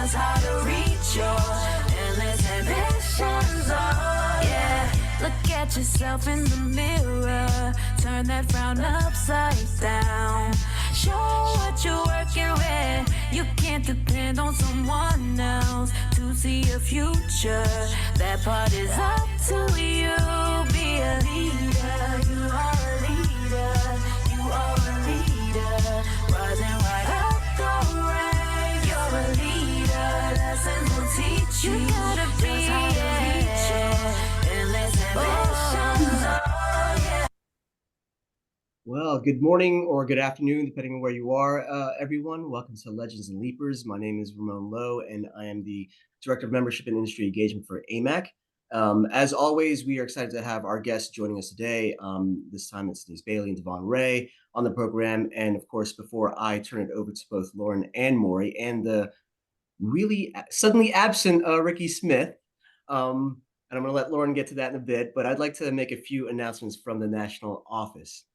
us how to reach your endless ambitions. Oh yeah, look at yourself in the mirror, turn that frown upside down. Show what you're working with. You can't depend on someone else to see your future. That part is up to you. Be a leader. You are a leader. You are a leader. Rising right up the ranks. You're a leader. Lessons will teach you. You gotta be it. Endless ambitions. Oh yeah. Well, good morning or good afternoon, depending on where you are, everyone. Welcome to Legends and Leapers. My name is Ramon Lowe, and I am the Director of Membership and Industry Engagement for AMAC. As always, we are excited to have our guests joining us today. This time it's Denise Bailey and Devon Ray on the program. And of course, before I turn it over to both Lauryn and Maury and the really suddenly absent Ricky Smith, and I'm going to let Lauryn get to that in a bit, but I'd like to make a few announcements from the national office.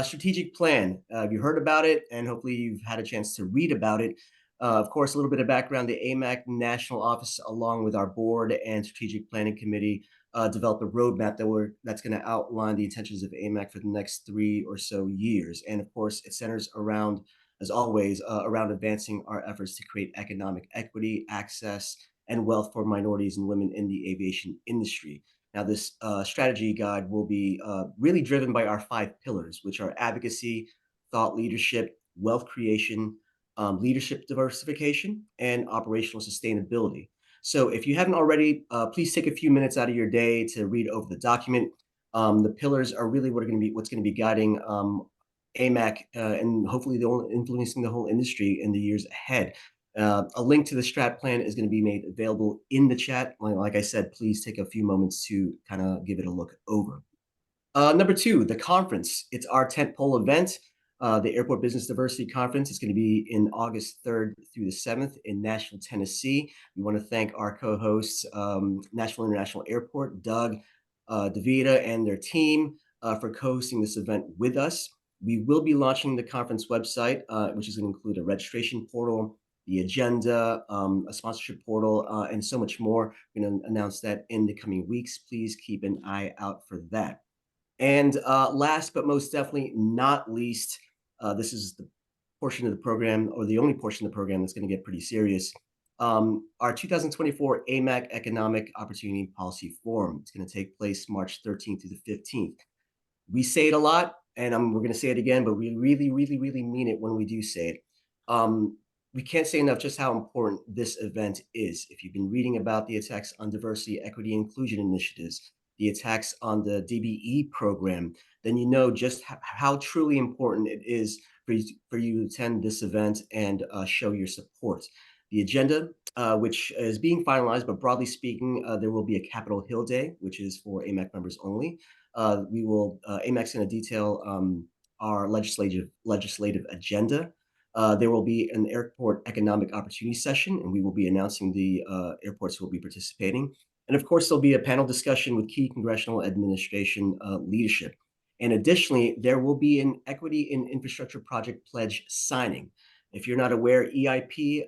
Strategic plan. You heard about it, and hopefully you've had a chance to read about it. Of course, a little bit of background, the AMAC National Office, along with our board and strategic planning committee, developed a roadmap that's going to outline the intentions of AMAC for the next 3 or so years. And of course, it centers around, as always, around advancing our efforts to create economic equity, access, and wealth for minorities and women in the aviation industry. Now, this strategy guide will be really driven by our 5 pillars, which are advocacy, thought leadership, wealth creation, leadership diversification, and operational sustainability. So if you haven't already, please take a few minutes out of your day to read over the document. The pillars are really what's going to be guiding AMAC and hopefully influencing the whole industry in the years ahead. A link to the strat plan is going to be made available in the chat. Like I said, please take a few moments to kind of give it a look over. Number 2, the conference. It's our tentpole event. The Airport Business Diversity Conference is going to be in August 3rd through the 7th in Nashville, Tennessee. We want to thank our co-hosts, Nashville International Airport, Doug, DeVita, and their team for co-hosting this event with us. We will be launching the conference website, which is going to include a registration portal, the agenda, a sponsorship portal, and so much more. We're going to announce that in the coming weeks. Please keep an eye out for that. And last but most definitely not least, this is the portion of the program, or the only portion of the program that's going to get pretty serious. Our 2024 AMAC Economic Opportunity Policy Forum. It's going to take place March 13th through the 15th. We say it a lot, and we're going to say it again, but we really, really, really mean it when we do say it. We can't say enough just how important this event is. If you've been reading about the attacks on diversity, equity, and inclusion initiatives, the attacks on the DBE program, then you know just how truly important it is for you to attend this event and show your support. The agenda, which is being finalized, but broadly speaking, there will be a Capitol Hill Day, which is for AMAC members only. AMAC's going to detail our legislative agenda. There will be an airport economic opportunity session, and we will be announcing the airports who will be participating. And of course, there'll be a panel discussion with key congressional administration leadership. And additionally, there will be an Equity in Infrastructure Project pledge signing. If you're not aware, EIP,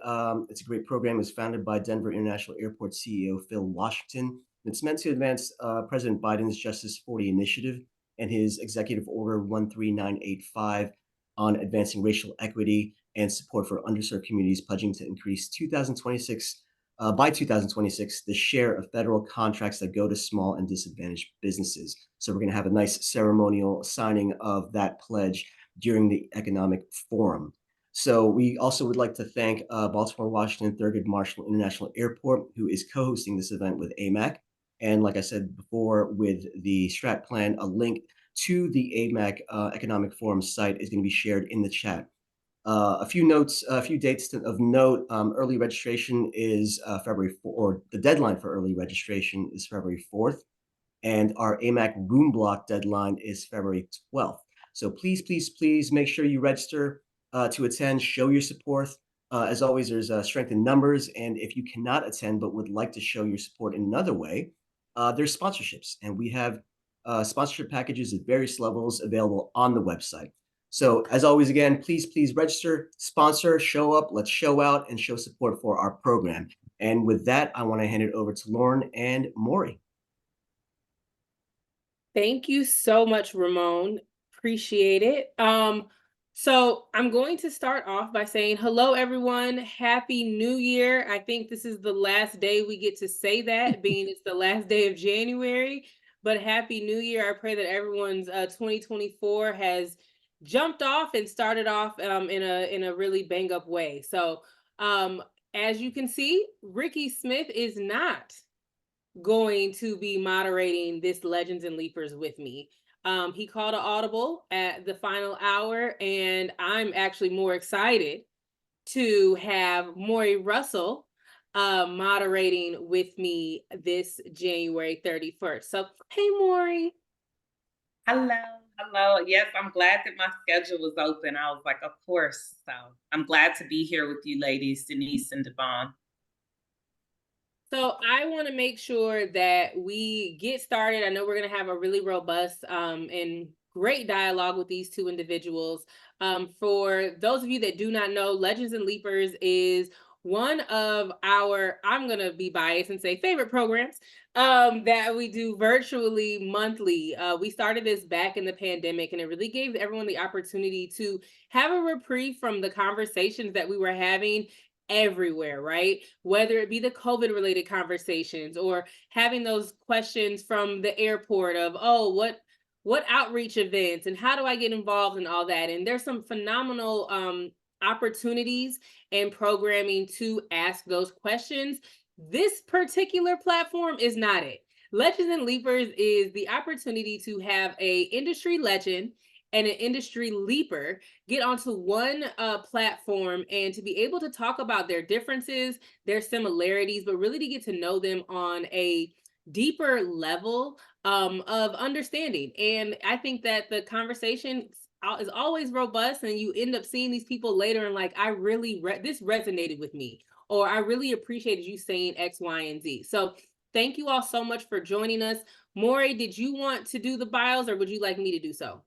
it's a great program. It was founded by Denver International Airport CEO Phil Washington. It's meant to advance President Biden's Justice 40 initiative and his Executive Order 13985 on advancing racial equity and support for underserved communities, pledging to increase by 2026, the share of federal contracts that go to small and disadvantaged businesses. So we're going to have a nice ceremonial signing of that pledge during the economic forum. So we also would like to thank Baltimore, Washington, Thurgood Marshall International Airport, who is co-hosting this event with AMAC. And like I said before, with the strat plan, a link to the AMAC Economic Forum site is going to be shared in the chat. A few dates of note. Early registration is February 4th, or the deadline for early registration is February 4th. And our AMAC room block deadline is February 12th. So please, please, please make sure you register to attend, show your support. As always, there's strength in numbers. And if you cannot attend but would like to show your support in another way, there's sponsorships. And we have sponsorship packages at various levels available on the website. So as always, again, please register, sponsor, show up, let's show out and show support for our program. And with that, I want to hand it over to Lauryn and Maury. Thank you so much, Ramon. Appreciate it. So I'm going to start off by saying hello, everyone. Happy New Year. I think this is the last day we get to say that, being it's the last day of January. But Happy New Year. I pray that everyone's 2024 has jumped off and started off in a really bang up way. So as you can see, Ricky Smith is not going to be moderating this Legends and Leapers with me. He called an audible at the final hour, and I'm actually more excited to have Maury Russell moderating with me this January 31st. So, hey, Maury. Hello. Yes, I'm glad that my schedule was open. I was like, of course. So I'm glad to be here with you ladies, Denise and Devon. So I want to make sure that we get started. I know we're going to have a really robust and great dialogue with these two individuals. For those of you that do not know, Legends and Leapers is one of our, I'm going to be biased and say favorite programs that we do virtually monthly. We started this back in the pandemic, and it really gave everyone the opportunity to have a reprieve from the conversations that we were having everywhere, right? Whether it be the COVID related conversations or having those questions from the airport of, oh, what outreach events and how do I get involved in all that? And there's some phenomenal opportunities and programming to ask those questions. This particular platform is not it. Legends and Leapers is the opportunity to have a industry legend and an industry leaper get onto one platform and to be able to talk about their differences, their similarities, but really to get to know them on a deeper level of understanding. And I think that the conversation is always robust, and you end up seeing these people later and like, I really, this resonated with me, or I really appreciated you saying X, Y, and Z. So thank you all so much for joining us. Maury, did you want to do the bios, or would you like me to do so?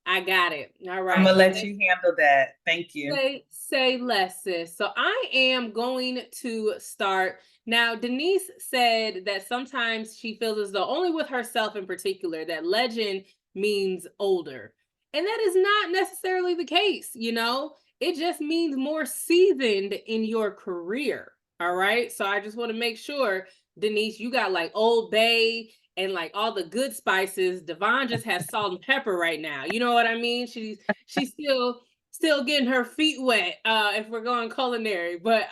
I got it. All right. I'm gonna let you handle that. Thank you. Say less, sis. So I am going to start. Now, Denise said that sometimes she feels as though, only with herself in particular, that legend means older. And that is not necessarily the case, you know? It just means more seasoned in your career. All right. So I just want to make sure, Denise, you got like Old Bay and like all the good spices. Devon just has salt and pepper right now. You know what I mean? She's still getting her feet wet if we're going culinary. But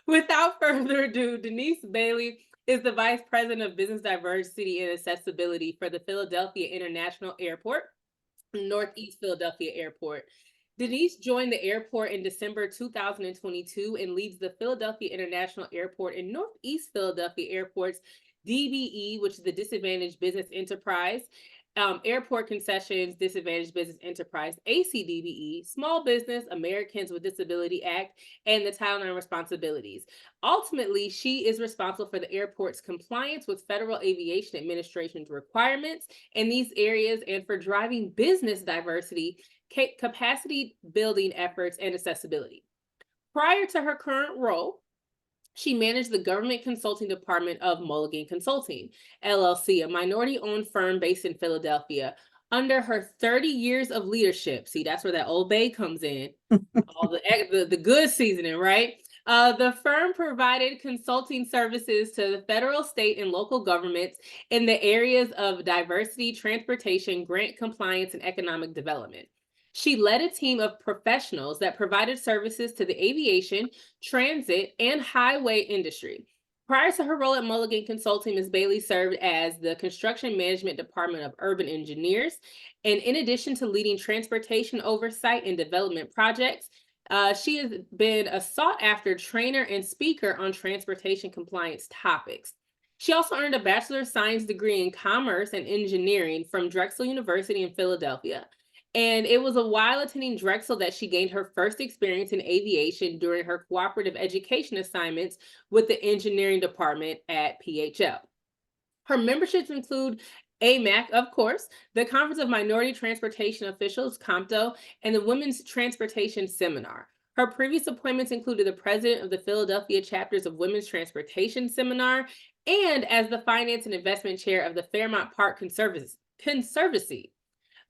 without further ado, Denise Bailey is the Vice President of Business Diversity and Accessibility for the Philadelphia International Airport, Northeast Philadelphia Airport. Denise joined the airport in December 2022 and leads the Philadelphia International Airport and Northeast Philadelphia Airport's DBE, which is the Disadvantaged Business Enterprise, Airport Concessions Disadvantaged Business Enterprise, ACDBE, Small Business Americans with Disability Act, and the Title IX responsibilities. Ultimately, she is responsible for the airport's compliance with Federal Aviation Administration's requirements in these areas and for driving business diversity, capacity building efforts, and accessibility. Prior to her current role, she managed the government consulting department of Mulligan Consulting, LLC, a minority-owned firm based in Philadelphia. Under her 30 years of leadership, see, that's where that Old Bay comes in, all the good seasoning, right? The firm provided consulting services to the federal, state, and local governments in the areas of diversity, transportation, grant compliance, and economic development. She led a team of professionals that provided services to the aviation, transit, and highway industry. Prior to her role at Mulligan Consulting, Ms. Bailey served as the Construction Management Department of Urban Engineers. And in addition to leading transportation oversight and development projects, she has been a sought-after trainer and speaker on transportation compliance topics. She also earned a Bachelor of Science degree in Commerce and Engineering from Drexel University in Philadelphia. And it was a while attending Drexel that she gained her first experience in aviation during her cooperative education assignments with the engineering department at PHL. Her memberships include AMAC, of course, the Conference of Minority Transportation Officials, COMTO, and the Women's Transportation Seminar. Her previous appointments included the president of the Philadelphia chapters of Women's Transportation Seminar and as the finance and investment chair of the Fairmount Park Conservancy.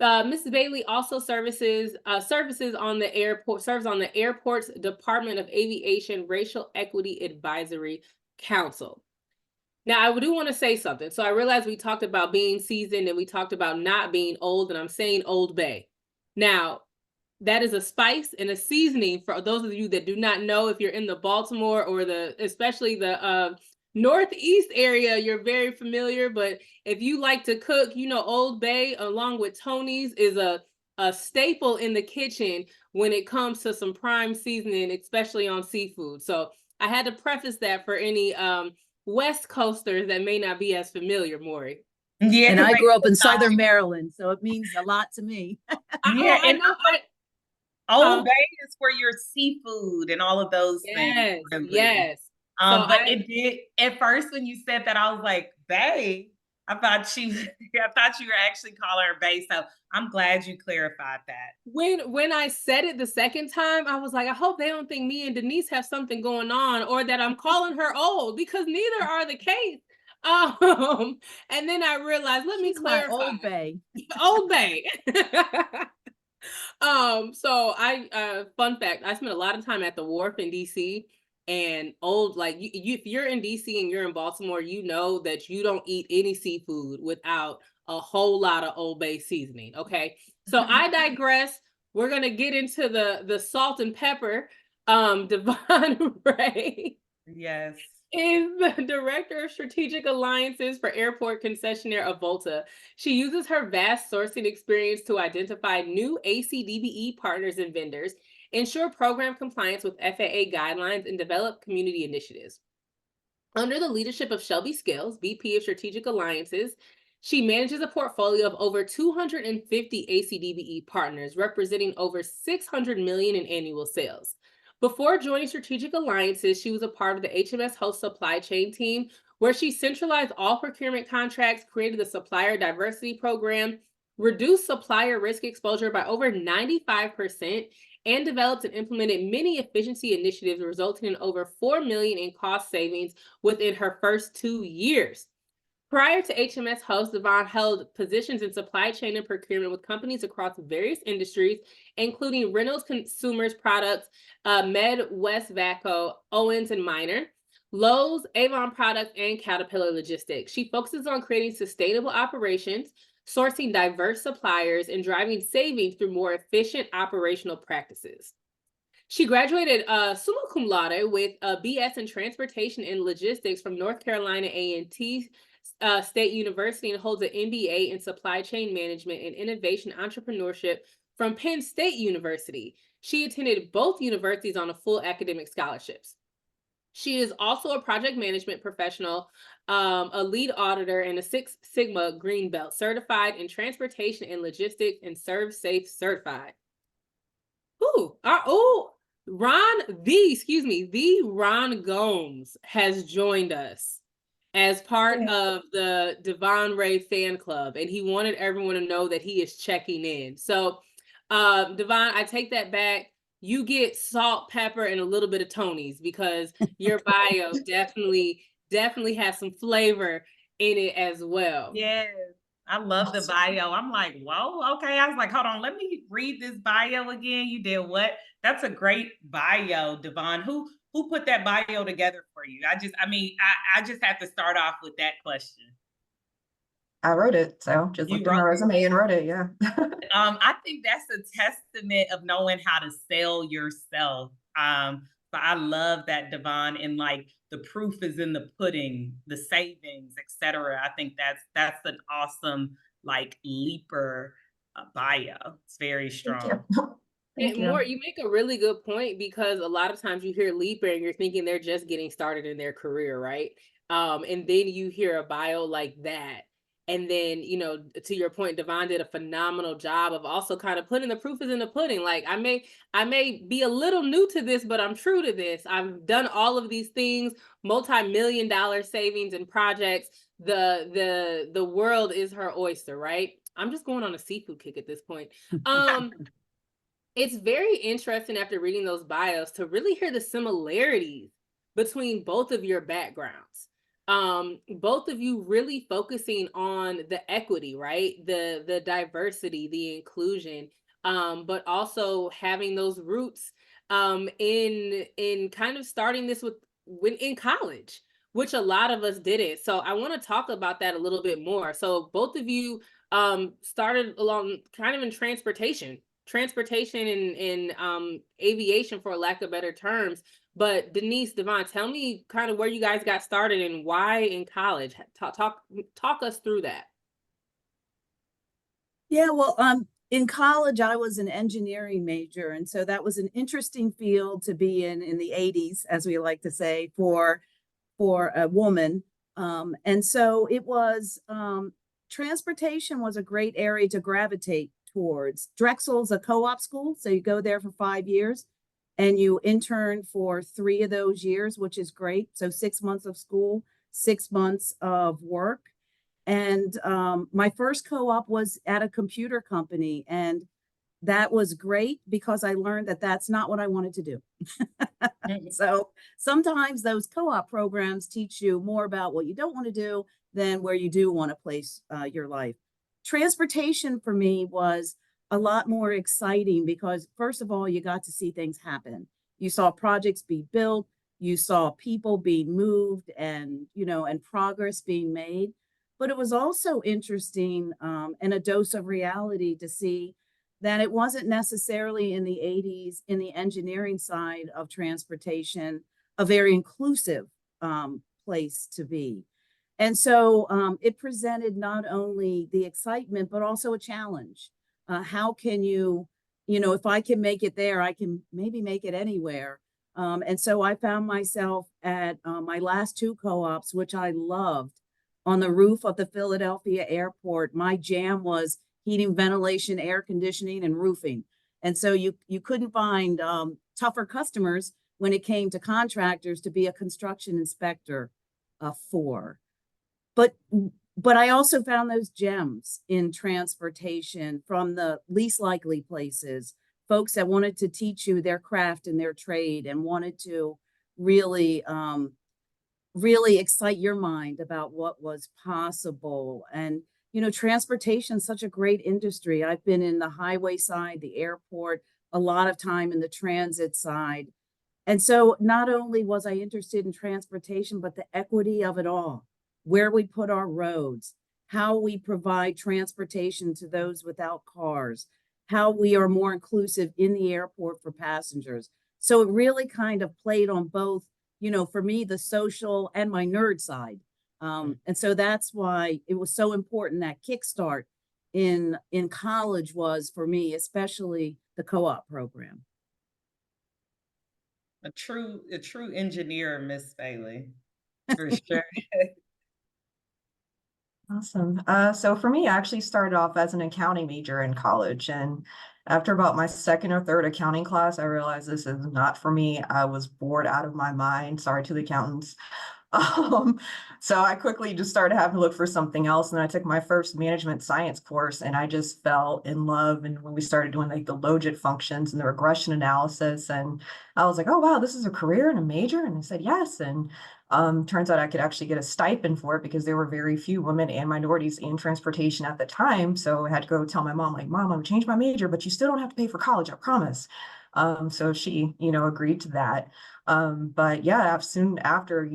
Mrs. Bailey also serves on the airport's Department of Aviation Racial Equity Advisory Council. Now, I do want to say something. So I realize we talked about being seasoned and we talked about not being old, and I'm saying Old Bay. Now, that is a spice and a seasoning for those of you that do not know. If you're in the Baltimore or especially the Northeast area, you're very familiar. But if you like to cook, Old Bay along with Tony's is a staple in the kitchen when it comes to some prime seasoning, especially on seafood. So I had to preface that for any West Coasters that may not be as familiar, Maury. Yeah, and I grew up in Southern Maryland, so it means a lot to me. I know. Old Bay is for your seafood and all of those things. Yes. But it did at first when you said that, I was like, Bay. I thought you were actually calling her Bay. So I'm glad you clarified that. When I said it the second time, I was like, I hope they don't think me and Denise have something going on or that I'm calling her old, because neither are the case. And then I realized, let me clarify. Old Bay. Old Bay. So fun fact, I spent a lot of time at the wharf in DC, and if you're in DC and you're in Baltimore, you know that you don't eat any seafood without a whole lot of Old Bay seasoning. Okay. So I digress. We're going to get into the salt and pepper. Devon Ray. Yes. Is the Director of Strategic Alliances for Airport Concessionaire of Volta. She uses her vast sourcing experience to identify new ACDBE partners and vendors, ensure program compliance with FAA guidelines, and develop community initiatives. Under the leadership of Shelby Scales, VP of Strategic Alliances, she manages a portfolio of over 250 ACDBE partners, representing over $600 million in annual sales. Before joining Strategic Alliances, she was a part of the HMSHost supply chain team, where she centralized all procurement contracts, created the supplier diversity program, reduced supplier risk exposure by over 95%, and developed and implemented many efficiency initiatives, resulting in over $4 million in cost savings within her first 2 years. Prior to HMSHost, Devon held positions in supply chain and procurement with companies across various industries, including Reynolds Consumer Products, Midwest Vaco, Owens and Minor, Lowe's, Avon Products, and Caterpillar Logistics. She focuses on creating sustainable operations, sourcing diverse suppliers, and driving savings through more efficient operational practices. She graduated summa cum laude with a BS in Transportation and Logistics from North Carolina A&T State University, and holds an MBA in Supply Chain Management and Innovation Entrepreneurship from Penn State University. She attended both universities on a full academic scholarships. She is also a project management professional, a lead auditor, and a Six Sigma Green Belt certified in Transportation and Logistics, and ServSafe certified. The Ron Gomes has joined us as part of the Devon Ray fan club, and he wanted everyone to know that he is checking in. So, Devon, I take that back. You get salt, pepper, and a little bit of Tony's, because your bio definitely has some flavor in it as well. Yes, I love the bio. I'm like, whoa, okay. I was like, hold on, let me read this bio again. You did what? That's a great bio, Devon. Who put that bio together for you? I just have to start off with that question. I wrote it, so just looked at my resume and wrote it. Yeah. I think that's a testament of knowing how to sell yourself. So I love that, Devon, and like the proof is in the pudding, the savings, etc. I think that's an awesome like leaper bio. It's very strong. Thank you. You make a really good point, because a lot of times you hear leaper and you're thinking they're just getting started in their career, right? And then you hear a bio like that. And then, to your point, Devon did a phenomenal job of also kind of putting the proof is in the pudding. Like, I may be a little new to this, but I'm true to this. I've done all of these things, multi-million-dollar savings and projects. the world is her oyster, right? I'm just going on a seafood kick at this point. It's very interesting after reading those bios to really hear the similarities between both of your backgrounds. Both of you really focusing on the equity, right? The diversity, the inclusion, but also having those roots in kind of starting this when in college, which a lot of us didn't. So I want to talk about that a little bit more. So both of you started along kind of in transportation and aviation, for lack of better terms. But Denise, Devon, tell me kind of where you guys got started and why in college. Talk us through that. Yeah, well, in college, I was an engineering major. And so that was an interesting field to be in the 80s, as we like to say, for a woman. And so it was, transportation was a great area to gravitate towards. Drexel's a co-op school, so you go there for 5 years and you intern for 3 of those years, which is great. So 6 months of school, 6 months of work. And my first co-op was at a computer company, and that was great because I learned that that's not what I wanted to do. So sometimes those co-op programs teach you more about what you don't want to do than where you do want to place your life. Transportation for me was a lot more exciting because, first of all, you got to see things happen. You saw projects be built, you saw people being moved, and and progress being made. But it was also interesting and a dose of reality to see that it wasn't necessarily in the 80s in the engineering side of transportation a very inclusive place to be. And so it presented not only the excitement, but also a challenge. How can if I can make it there, I can maybe make it anywhere. And so I found myself at my last 2 co-ops, which I loved, on the roof of the Philadelphia airport. My jam was heating, ventilation, air conditioning, and roofing. And so you couldn't find tougher customers when it came to contractors to be a construction inspector for. But I also found those gems in transportation from the least likely places, folks that wanted to teach you their craft and their trade and wanted to really, really excite your mind about what was possible. And, transportation is such a great industry. I've been in the highway side, the airport, a lot of time in the transit side. And so not only was I interested in transportation, but the equity of it all, where we put our roads, how we provide transportation to those without cars, how we are more inclusive in the airport for passengers. So it really kind of played on both, for me, the social and my nerd side. And so that's why it was so important that kickstart in college was for me, especially the co-op program. A true engineer, Miss Bailey, for sure. Awesome. So for me, I actually started off as an accounting major in college. And after about my second or third accounting class, I realized this is not for me. I was bored out of my mind. Sorry to the accountants. So I quickly just started having to look for something else. And I took my first management science course and I just fell in love. And when we started doing like the logit functions and the regression analysis, and I was like, oh, wow, this is a career and a major. And I said, yes. And turns out I could actually get a stipend for it because there were very few women and minorities in transportation at the time. So I had to go tell my mom, like, Mom, I'm gonna change my major, but you still don't have to pay for college, I promise. So she, agreed to that. But yeah, soon after,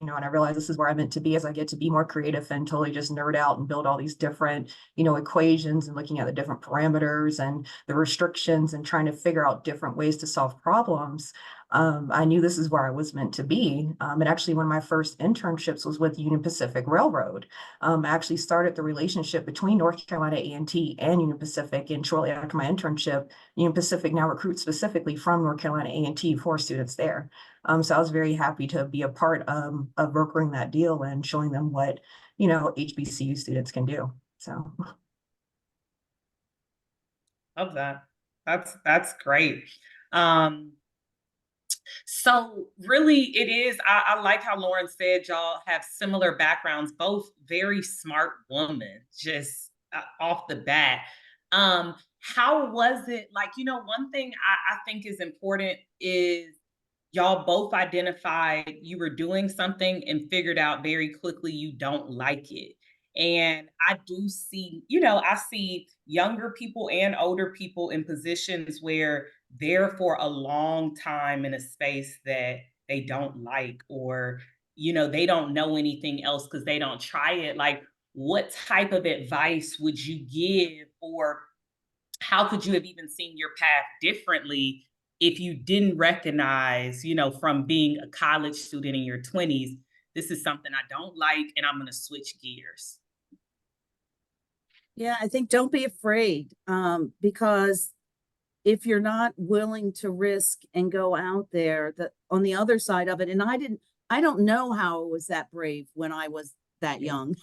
and I realized this is where I meant to be as I get to be more creative and totally just nerd out and build all these different, equations and looking at the different parameters and the restrictions and trying to figure out different ways to solve problems. I knew this is where I was meant to be. And actually, one of my first internships was with Union Pacific Railroad. I actually started the relationship between North Carolina A&T and Union Pacific. And shortly after my internship, Union Pacific now recruits specifically from North Carolina A&T for students there. So I was very happy to be a part of brokering that deal and showing them what, HBCU students can do. So. Love that. That's great. So really it is, I like how Lauren said y'all have similar backgrounds, both very smart women, just off the bat. How was it like, one thing I think is important is y'all both identified you were doing something and figured out very quickly you don't like it. And I do see, I see younger people and older people in positions where they're for a long time in a space that they don't like, or, they don't know anything else because they don't try it. Like, what type of advice would you give, or how could you have even seen your path differently if you didn't recognize, from being a college student in your 20s, this is something I don't like and I'm going to switch gears? Yeah, I think don't be afraid, because if you're not willing to risk and go out there, on the other side of it, and I don't know how I was that brave when I was that young.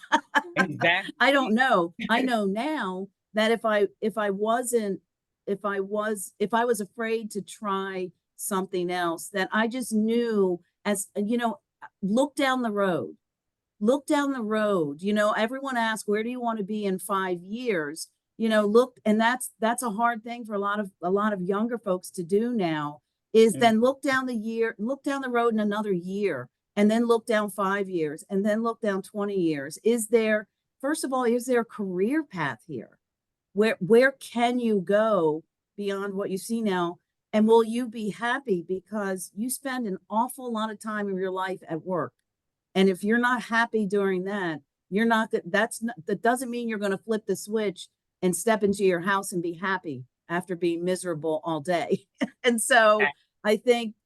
Exactly. I don't know. I know now that if I was afraid to try something else, that I just knew, as look down the road. Look down the road. Everyone asks, where do you want to be in 5 years? Look, and that's a hard thing for a lot of younger folks to do now, is then look down the road in another year, and then look down 5 years, and then look down 20 years. First of all, is there a career path here? Where can you go beyond what you see now? And will you be happy? Because you spend an awful lot of time of your life at work. And if you're not happy during that, that doesn't mean you're going to flip the switch and step into your house and be happy after being miserable all day. And so I think,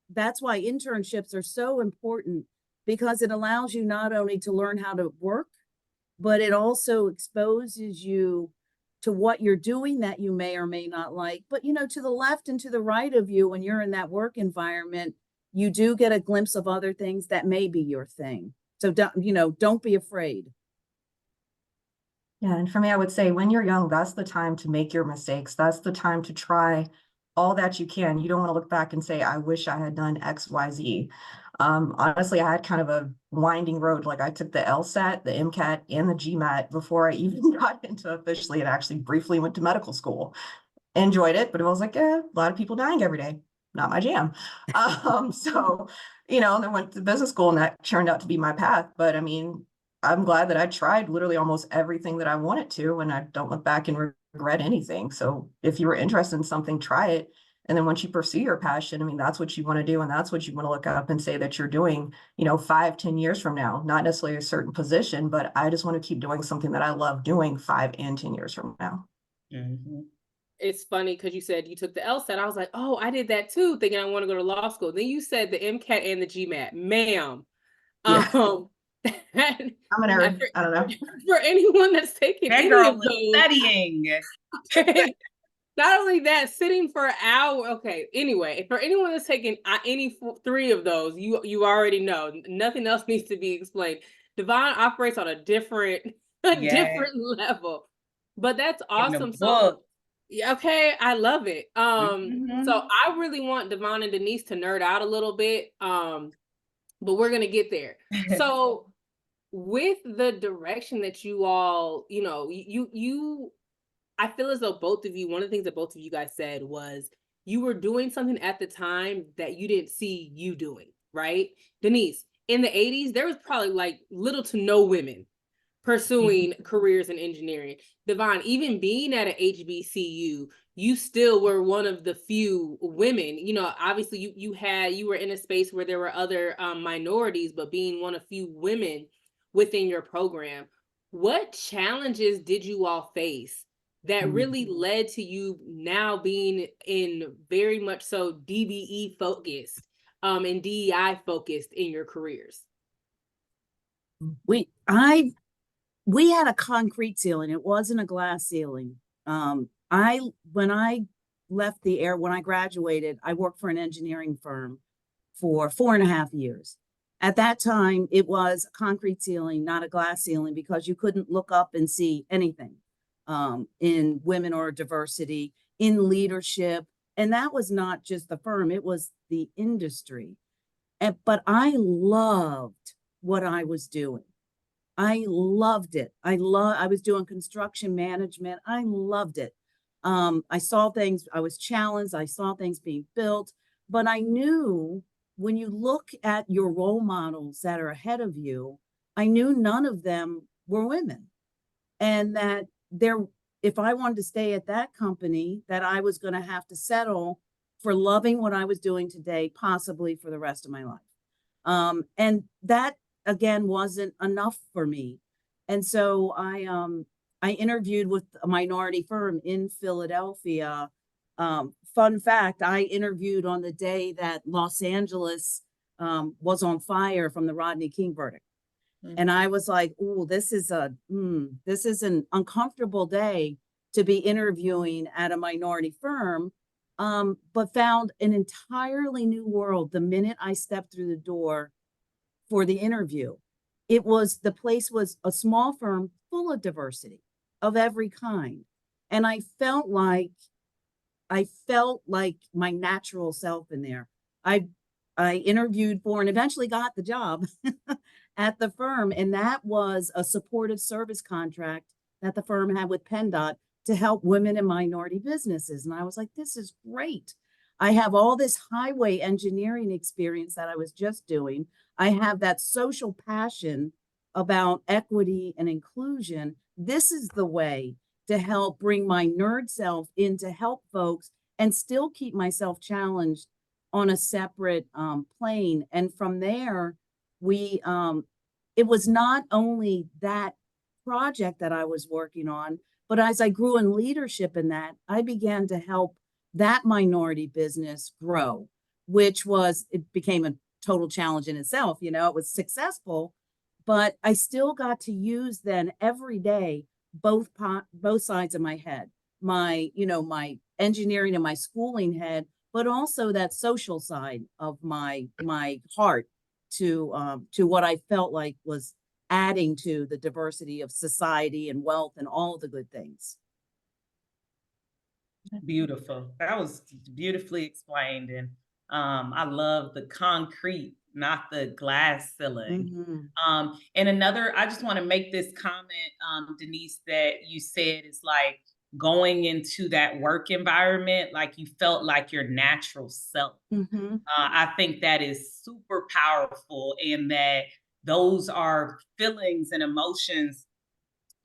that's why internships are so important, because it allows you not only to learn how to work, but it also exposes you to what you're doing that you may or may not like. But, to the left and to the right of you, when you're in that work environment, you do get a glimpse of other things that may be your thing. So don't be afraid. Yeah, and for me, I would say when you're young, that's the time to make your mistakes. That's the time to try all that you can. You don't want to look back and say, I wish I had done X, Y, Z. Honestly, I had kind of a winding road. Like, I took the LSAT, the MCAT, and the GMAT before I even got into officially, and actually briefly went to medical school. Enjoyed it, but it was like, a lot of people dying every day. Not my jam. So, and then went to business school, and that turned out to be my path. But I mean, I'm glad that I tried literally almost everything that I wanted to, and I don't look back and regret anything. So if you were interested in something, try it. And then once you pursue your passion, I mean, that's what you want to do. And that's what you want to look up and say that you're doing, 5-10 years from now, not necessarily a certain position, but I just want to keep doing something that I love doing 5 and 10 years from now. Mm-hmm. It's funny because you said you took the LSAT. I was like, oh, I did that too, thinking I want to go to law school. Then you said the MCAT and the GMAT, ma'am. Yeah. I'm an nerd. I don't know. For anyone that's taking That any girl of was those, studying. not only that, sitting for an hour. Okay. Anyway, for anyone that's taking any 3 of those, you already know nothing else needs to be explained. Devon operates on a different level, but that's awesome. So, okay, I love it. So I really want Devon and Denise to nerd out a little bit. But we're gonna get there. So with the direction that you all, I feel as though both of you, one of the things that both of you guys said was you were doing something at the time that you didn't see you doing, right? Denise, in the 80s, there was probably like little to no women pursuing careers in engineering. Devon, even being at an HBCU, you still were one of the few women. Obviously you were in a space where there were other minorities, but being one of few women within your program, what challenges did you all face that really led to you now being in very much so DBE focused and DEI focused in your careers? We had a concrete ceiling. It wasn't a glass ceiling. When I graduated, I worked for an engineering firm for 4.5 years. At that time, it was a concrete ceiling, not a glass ceiling, because you couldn't look up and see anything in women or diversity, in leadership, And that was not just the firm, it was the industry. But I loved what I was doing. I loved it. I was doing construction management. I loved it. I saw things, I was challenged. I saw things being built, but I knew when you look at your role models that are ahead of you, I knew none of them were women. And that if I wanted to stay at that company, that I was going to have to settle for loving what I was doing today, possibly for the rest of my life. And that again wasn't enough for me. And so I interviewed with a minority firm in Philadelphia. Fun fact, I interviewed on the day that Los Angeles was on fire from the Rodney King verdict. And I was like, oh, this is an uncomfortable day to be interviewing at a minority firm, but found an entirely new world the minute I stepped through the door for the interview. The place was a small firm full of diversity of every kind. And I felt like my natural self in there. I interviewed for and eventually got the job at the firm. And that was a supportive service contract that the firm had with PennDOT to help women and minority businesses. And I was like, this is great. I have all this highway engineering experience that I was just doing. I have that social passion about equity and inclusion. This is the way to help bring my nerd self in to help folks and still keep myself challenged on a separate plane. And from there, it was not only that project that I was working on, but as I grew in leadership in that, I began to help that minority business grow, it became a total challenge in itself. It was successful, but I still got to use then every day, both sides of my head, my engineering and my schooling head, but also that social side of my heart to what I felt like was adding to the diversity of society and wealth and all the good things. Beautiful. That was beautifully explained. And I love the concrete, not the glass ceiling. And I just want to make this comment, Denise, that you said is like going into that work environment, like you felt like your natural self. I think that is super powerful, and that those are feelings and emotions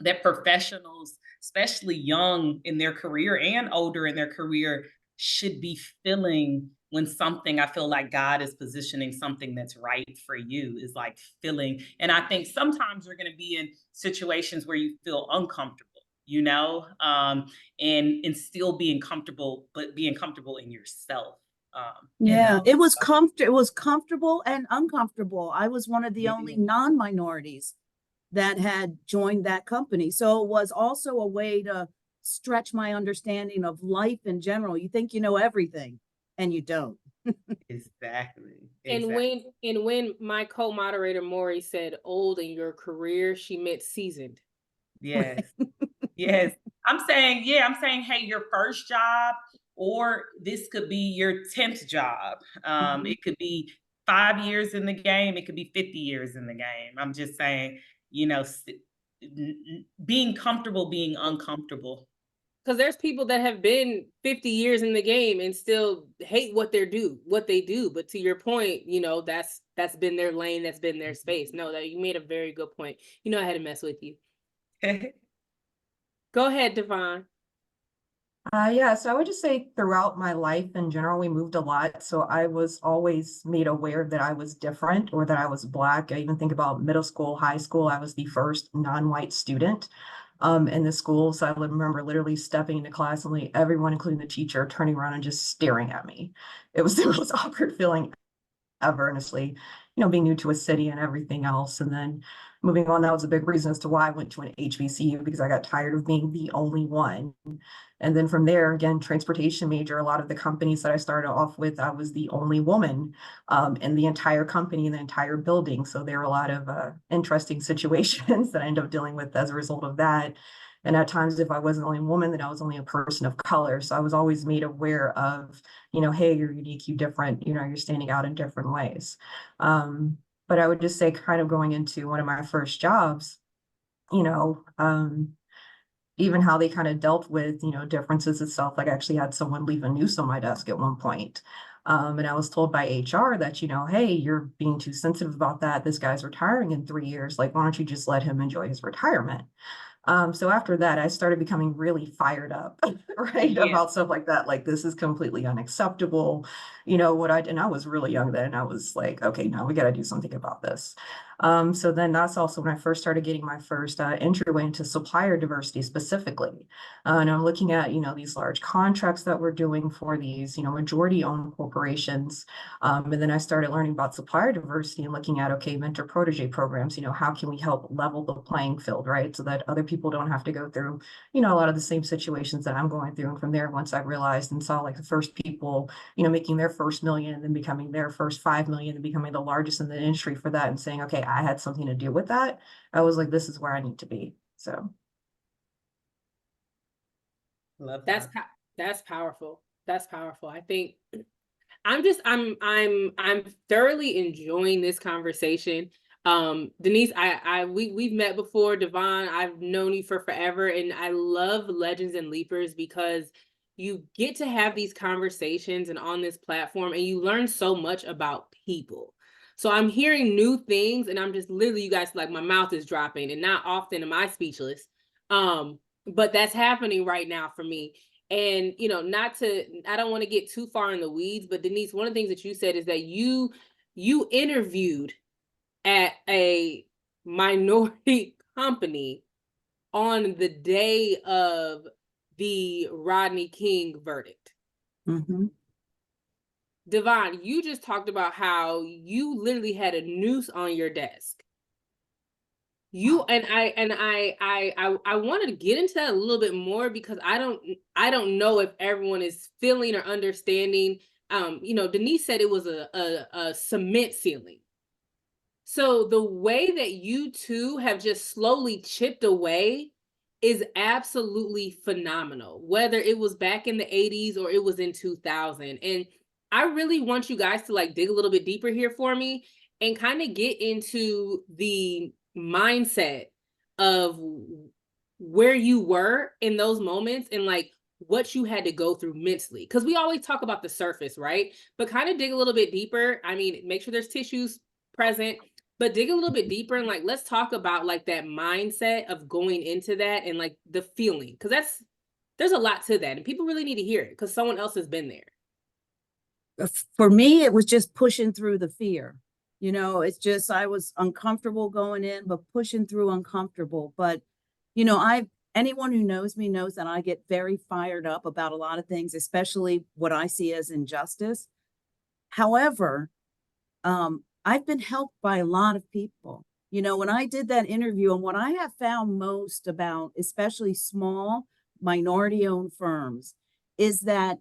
that professionals, especially young in their career and older in their career, should be feeling when I feel like God is positioning something that's right for you, is like feeling. And I think sometimes you're going to be in situations where you feel uncomfortable, and still being comfortable, but being comfortable in yourself. It was comfortable and uncomfortable. I was one of the only non-minorities that had joined that company. So it was also a way to stretch my understanding of life in general. You think you know everything and you don't. Exactly. And when my co-moderator Maury said old in your career, she meant seasoned. Yes. Yes. I'm saying, hey, your first job, or this could be your 10th job. It could be 5 years in the game. It could be 50 years in the game. I'm just saying, being comfortable, being uncomfortable. Because there's people that have been 50 years in the game and still hate what they do. But to your point, that's been their lane, that's been their space. No, that you made a very good point. I had to mess with you. Go ahead, Devon. So I would just say throughout my life in general, we moved a lot. So I was always made aware that I was different or that I was Black. I even think about middle school, high school. I was the first non-white student in the school. So I remember literally stepping into class and like everyone, including the teacher, turning around and just staring at me. It was the most awkward feeling ever, honestly, being new to a city and everything else. And then moving on, that was a big reason as to why I went to an HBCU, because I got tired of being the only one. And then from there, again, transportation major, a lot of the companies that I started off with, I was the only woman in the entire company, in the entire building. So there were a lot of interesting situations that I ended up dealing with as a result of that. And at times, if I wasn't the only woman, then I was only a person of color. So I was always made aware of, hey, you're unique, you're different, you're standing out in different ways. But I would just say, kind of going into one of my first jobs, even how they kind of dealt with, differences itself. Like I actually had someone leave a noose on my desk at one point. And I was told by HR that, hey, you're being too sensitive about that. This guy's retiring in 3 years. Like, why don't you just let him enjoy his retirement? So after that, I started becoming really fired up, right, Yeah. about stuff like that. Like, this is completely unacceptable. And I was really young then. I was like, okay, now we got to do something about this. So then that's also when I first started getting my first entryway into supplier diversity specifically. And I'm looking at, these large contracts that we're doing for these, majority owned corporations. And then I started learning about supplier diversity and looking at, okay, mentor protege programs, how can we help level the playing field, right? So that other people don't have to go through, a lot of the same situations that I'm going through. And from there, once I realized and saw like the first people, making their first million and then becoming their first 5 million and becoming the largest in the industry for that and saying, okay, I had something to do with that. I was like, this is where I need to be. So. Love That's that. that's powerful. That's powerful. I think I'm thoroughly enjoying this conversation. Denise, we've met before. Devon, I've known you for forever, and I love Legends and Leapers because you get to have these conversations and on this platform, and you learn so much about people. So I'm hearing new things, and I'm just literally, you guys, like my mouth is dropping, and not often am I speechless. But that's happening right now for me. And, I don't want to get too far in the weeds, but Denise, one of the things that you said is that you interviewed at a minority company on the day of the Rodney King verdict. Mm-hmm. Devon, you just talked about how you literally had a noose on your desk. I wanted to get into that a little bit more because I don't know if everyone is feeling or understanding. Denise said it was a cement ceiling. So the way that you two have just slowly chipped away is absolutely phenomenal, whether it was back in the 80s or it was in 2000. And I really want you guys to like dig a little bit deeper here for me and kind of get into the mindset of where you were in those moments and like what you had to go through mentally. Because we always talk about the surface, right? But kind of dig a little bit deeper. I mean, make sure there's tissues present, but dig a little bit deeper and like let's talk about like that mindset of going into that and like the feeling, because there's a lot to that and people really need to hear it because someone else has been there. For me, it was just pushing through the fear. It's just I was uncomfortable going in, but pushing through uncomfortable. But anyone who knows me knows that I get very fired up about a lot of things, especially what I see as injustice. However, I've been helped by a lot of people. When I did that interview, and what I have found most about, especially small minority-owned firms, is that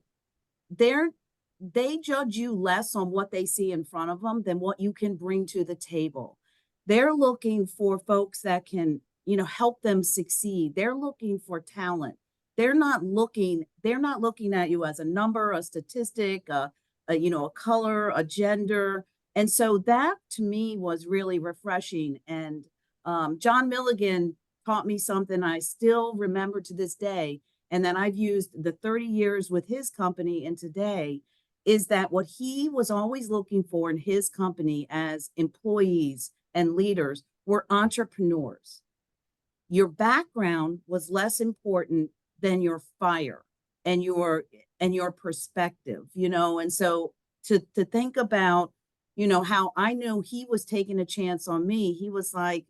they judge you less on what they see in front of them than what you can bring to the table. They're looking for folks that can, help them succeed. They're looking for talent. They're not looking at you as a number, a statistic, a color, a gender. And so that to me was really refreshing. And John Milligan taught me something I still remember to this day, and that I've used the 30 years with his company and today, is that what he was always looking for in his company as employees and leaders were entrepreneurs. Your background was less important than your fire and your perspective, and so to think about, how I know he was taking a chance on me. He was like,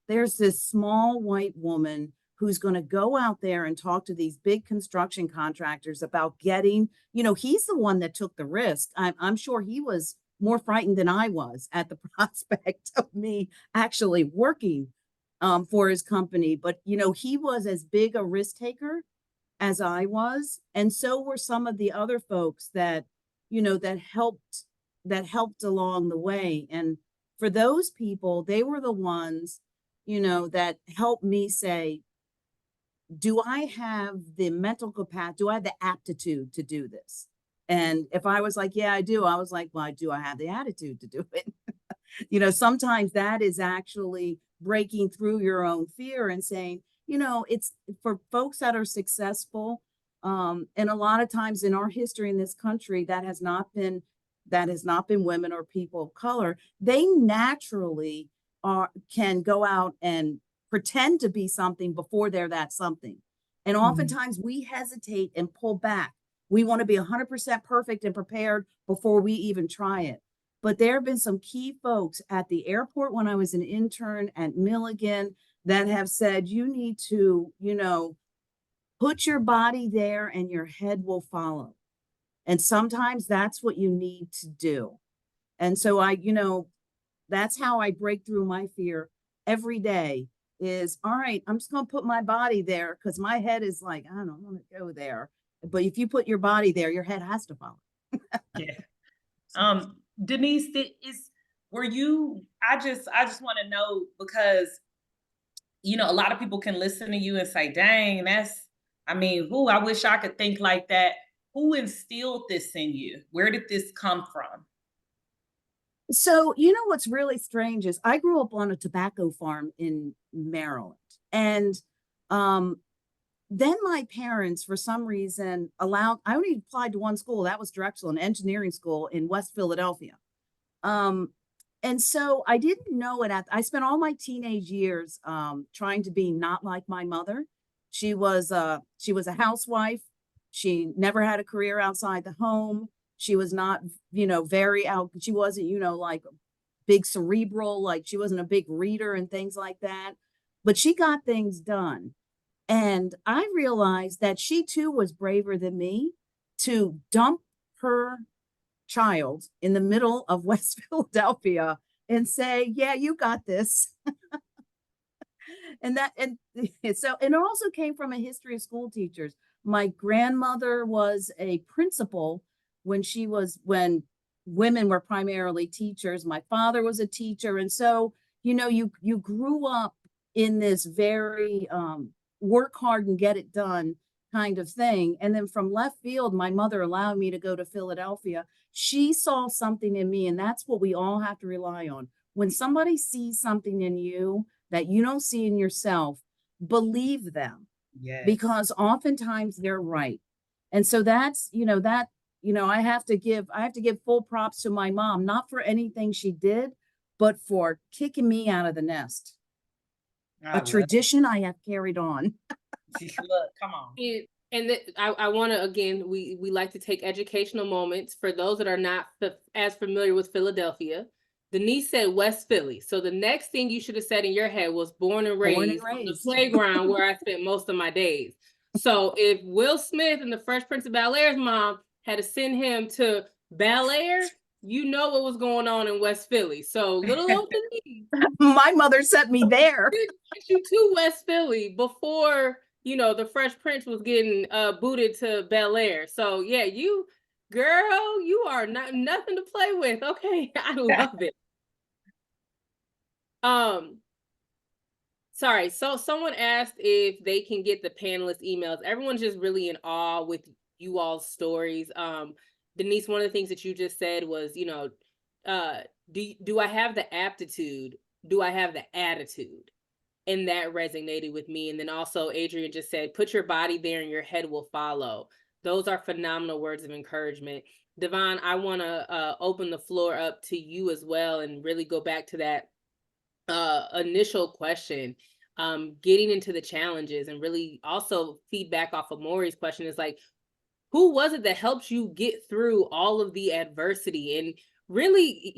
there's this small white woman who's going to go out there and talk to these big construction contractors about getting, he's the one that took the risk. I'm sure he was more frightened than I was at the prospect of me actually working for his company. But, he was as big a risk taker as I was. And so were some of the other folks that, that helped along the way. And for those people, they were the ones, that helped me say, do I have the mental capacity? Do I have the aptitude to do this? And if I was like, yeah, I do, I was like, well, do I have the attitude to do it? You know, sometimes that is actually breaking through your own fear and saying, you know, it's for folks that are successful. And a lot of times in our history in this country, that has not been women or people of color. They naturally can go out and pretend to be something before they're that something. And oftentimes we hesitate and pull back. We want to be 100% perfect and prepared before we even try it. But there have been some key folks at the airport when I was an intern at Milligan that have said, you need to, you know, put your body there and your head will follow. And sometimes that's what you need to do. And so you know, that's how I break through my fear every day is, all right, I'm just going to put my body there because my head is like, I don't want to go there. But if you put your body there, your head has to follow. Yeah. Denise, were you, I just want to know, because, you know, a lot of people can listen to you and say, dang, I wish I could think like that. Who instilled this in you? Where did this come from? So, you know, what's really strange is I grew up on a tobacco farm in Maryland. And then my parents, for some reason, I only applied to one school. That was Drexel, an engineering school in West Philadelphia. And so I didn't know it I spent all my teenage years trying to be not like my mother. She was a housewife. She never had a career outside the home. She was not, you know, she wasn't, you know, like big cerebral, like she wasn't a big reader and things like that, but she got things done. And I realized that she too was braver than me to dump her child in the middle of West Philadelphia and say, yeah, you got this. And so it also came from a history of school teachers. My grandmother was a principal when women were primarily teachers. My father was a teacher. And so, you know, you grew up in this very work hard and get it done kind of thing. And then from left field, my mother allowed me to go to Philadelphia. She saw something in me, and that's what we all have to rely on. When somebody sees something in you that you don't see in yourself, believe them. Yes. Because oftentimes they're right. And so that's, I have to give full props to my mom, not for anything she did, but for kicking me out of the nest. A tradition I have carried on. Look, come on. I want to, again, we like to take educational moments for those that are not as familiar with Philadelphia. Denise said West Philly. So the next thing you should have said in your head was born and raised on the playground where I spent most of my days. So if Will Smith and the Fresh Prince of Bel-Air's mom had to send him to Bel Air, you know what was going on in West Philly. So little old Denise. My mother sent me there. Get you to West Philly before, the Fresh Prince was getting booted to Bel Air. So yeah, you are nothing to play with. Okay, I love it. Sorry. So someone asked if they can get the panelist emails. Everyone's just really in awe with you all's stories. Denise, one of the things that you just said was, do I have the aptitude? Do I have the attitude? And that resonated with me. And then also Adrian just said, put your body there and your head will follow. Those are phenomenal words of encouragement. Devon, I want to open the floor up to you as well and really go back to that initial question, getting into the challenges, and really also feedback off of Maury's question is like, who was it that helped you get through all of the adversity? And really,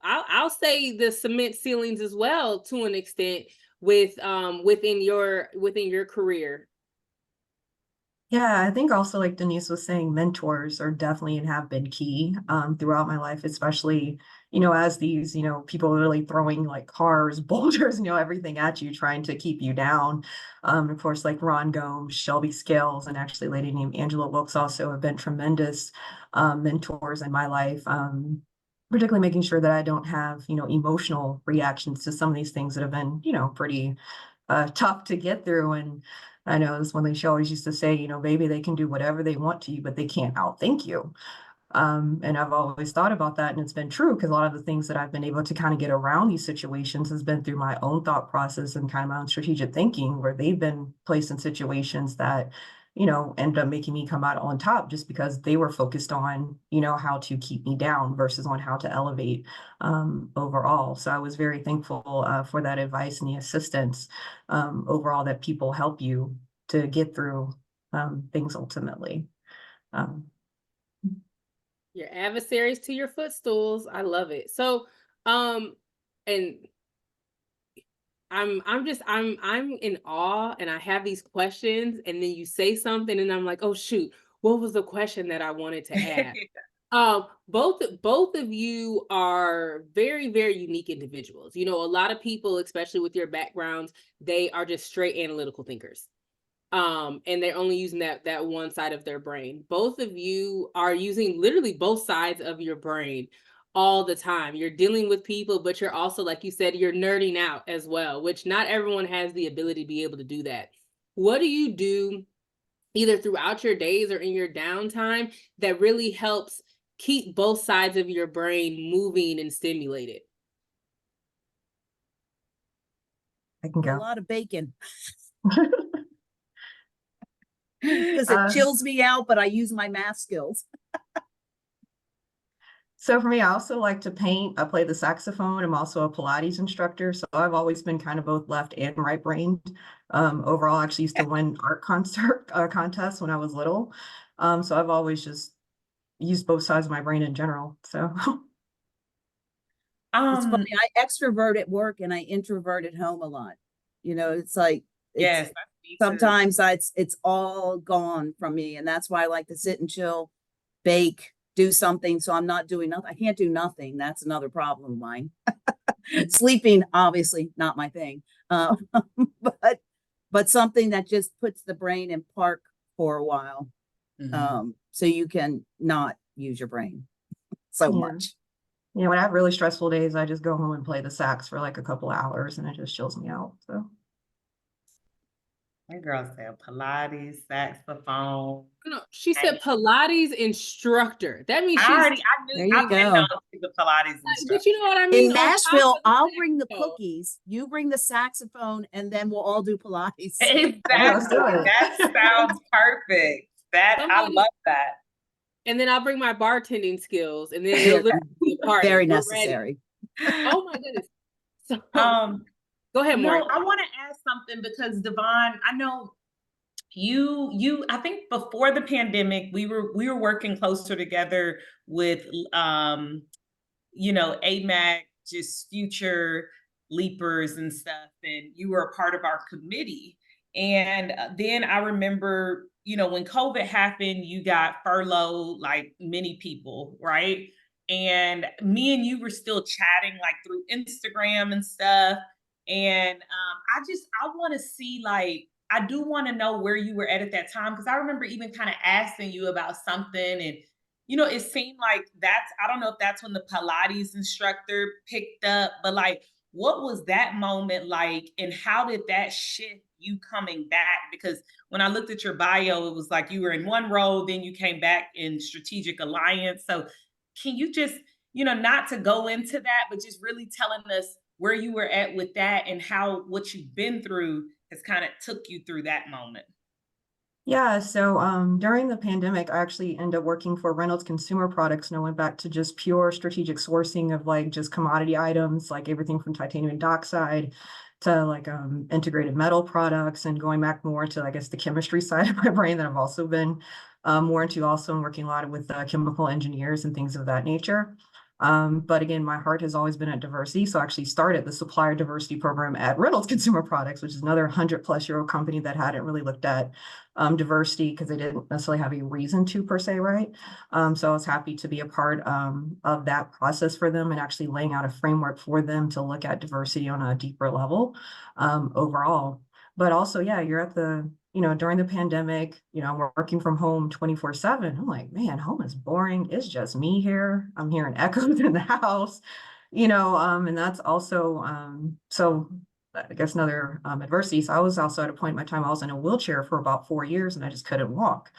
I'll say the cement ceilings as well to an extent within your career. Yeah, I think also, like Denise was saying, mentors are definitely and have been key throughout my life, especially, as these, people are really throwing like cars, boulders, everything at you, trying to keep you down. Of course, like Ron Gomes, Shelby Scales, and actually a lady named Angela Wilkes also have been tremendous mentors in my life, particularly making sure that I don't have, emotional reactions to some of these things that have been, pretty tough to get through. And I know this one thing she always used to say, you know, baby, they can do whatever they want to you, but they can't outthink you. And I've always thought about that, and it's been true because a lot of the things that I've been able to kind of get around these situations has been through my own thought process and kind of my own strategic thinking, where they've been placed in situations that, you know, end up making me come out on top just because they were focused on, you know, how to keep me down versus on how to elevate overall. So I was very thankful for that advice and the assistance overall that people help you to get through things ultimately. Your adversaries to your footstools. I love it. So, and I'm in awe, and I have these questions, and then you say something and I'm like, oh shoot, what was the question that I wanted to ask? Both of you are very, very unique individuals. You know, a lot of people, especially with your backgrounds, they are just straight analytical thinkers. And they're only using that one side of their brain. Both of you are using literally both sides of your brain all the time. You're dealing with people, but you're also, like you said, you're nerding out as well, which not everyone has the ability to be able to do that. What do you do either throughout your days or in your downtime that really helps keep both sides of your brain moving and stimulated? I can A go. lot of bacon. Because it chills me out, but I use my math skills. So for me, I also like to paint. I play the saxophone. I'm also a Pilates instructor. So I've always been kind of both left and right brained. Overall, I actually used to win art contests when I was little. So I've always just used both sides of my brain in general. So It's funny. I extrovert at work and I introvert at home a lot. You know, it's like, Yes, that's me too. sometimes it's all gone from me. And that's why I like to sit and chill, bake, do something. So I'm not doing nothing. I can't do nothing. That's another problem of mine. Sleeping, obviously not my thing. But something that just puts the brain in park for a while. So you can not use your brain so much. Yeah, when I have really stressful days, I just go home and play the sax for like a couple of hours and it just chills me out. So that girl said Pilates, saxophone. No, she said Pilates instructor. That means I she's knew, There you I didn't go. know she's a Pilates instructor. but you know what I mean? In On top Nashville, of the I'll bring the saxophone. cookies, you bring the saxophone, and then we'll all do Pilates. Exactly. let's do it. That sounds perfect. I Somebody- love that. And then I'll bring my bartending skills, and then we'll literally be a party. Very We're necessary. ready. Oh my goodness. So go ahead, No, Maureen. I want to ask something because Devon, I know you I think before the pandemic we were working closer together with you know, AMAC, just future leapers and stuff, and you were a part of our committee. And then I remember, you know, when COVID happened, you got furloughed like many people, right? And me and you were still chatting like through Instagram and stuff. And I want to see, like, I do want to know where you were at that time, because I remember even kind of asking you about something, and you know, it seemed like I don't know if that's when the Pilates instructor picked up, but like, what was that moment like, and how did that shift you coming back? Because when I looked at your bio, it was like you were in one role, then you came back in strategic alliance. So can you just, you know, not to go into that, but just really telling us where you were at with that and how what you've been through has kind of took you through that moment? Yeah, so during the pandemic, I actually ended up working for Reynolds Consumer Products, and I went back to just pure strategic sourcing of like just commodity items, like everything from titanium dioxide to like integrated metal products, and going back more to, I guess, the chemistry side of my brain that I've also been more into. Also, I'm working a lot with chemical engineers and things of that nature. But again, my heart has always been at diversity. So I actually started the supplier diversity program at Reynolds Consumer Products, which is another 100+ year old company that hadn't really looked at diversity because they didn't necessarily have a reason to per se, right? So I was happy to be a part of that process for them and actually laying out a framework for them to look at diversity on a deeper level overall. But also, yeah, you're at the, you know, during the pandemic, you know, we're working from home 24/7. I'm like, man, home is boring. It's just me here. I'm hearing echoes in the house, you know, and that's also, so I guess another adversity. So I was also at a point in my time, I was in a wheelchair for about 4 years and I just couldn't walk.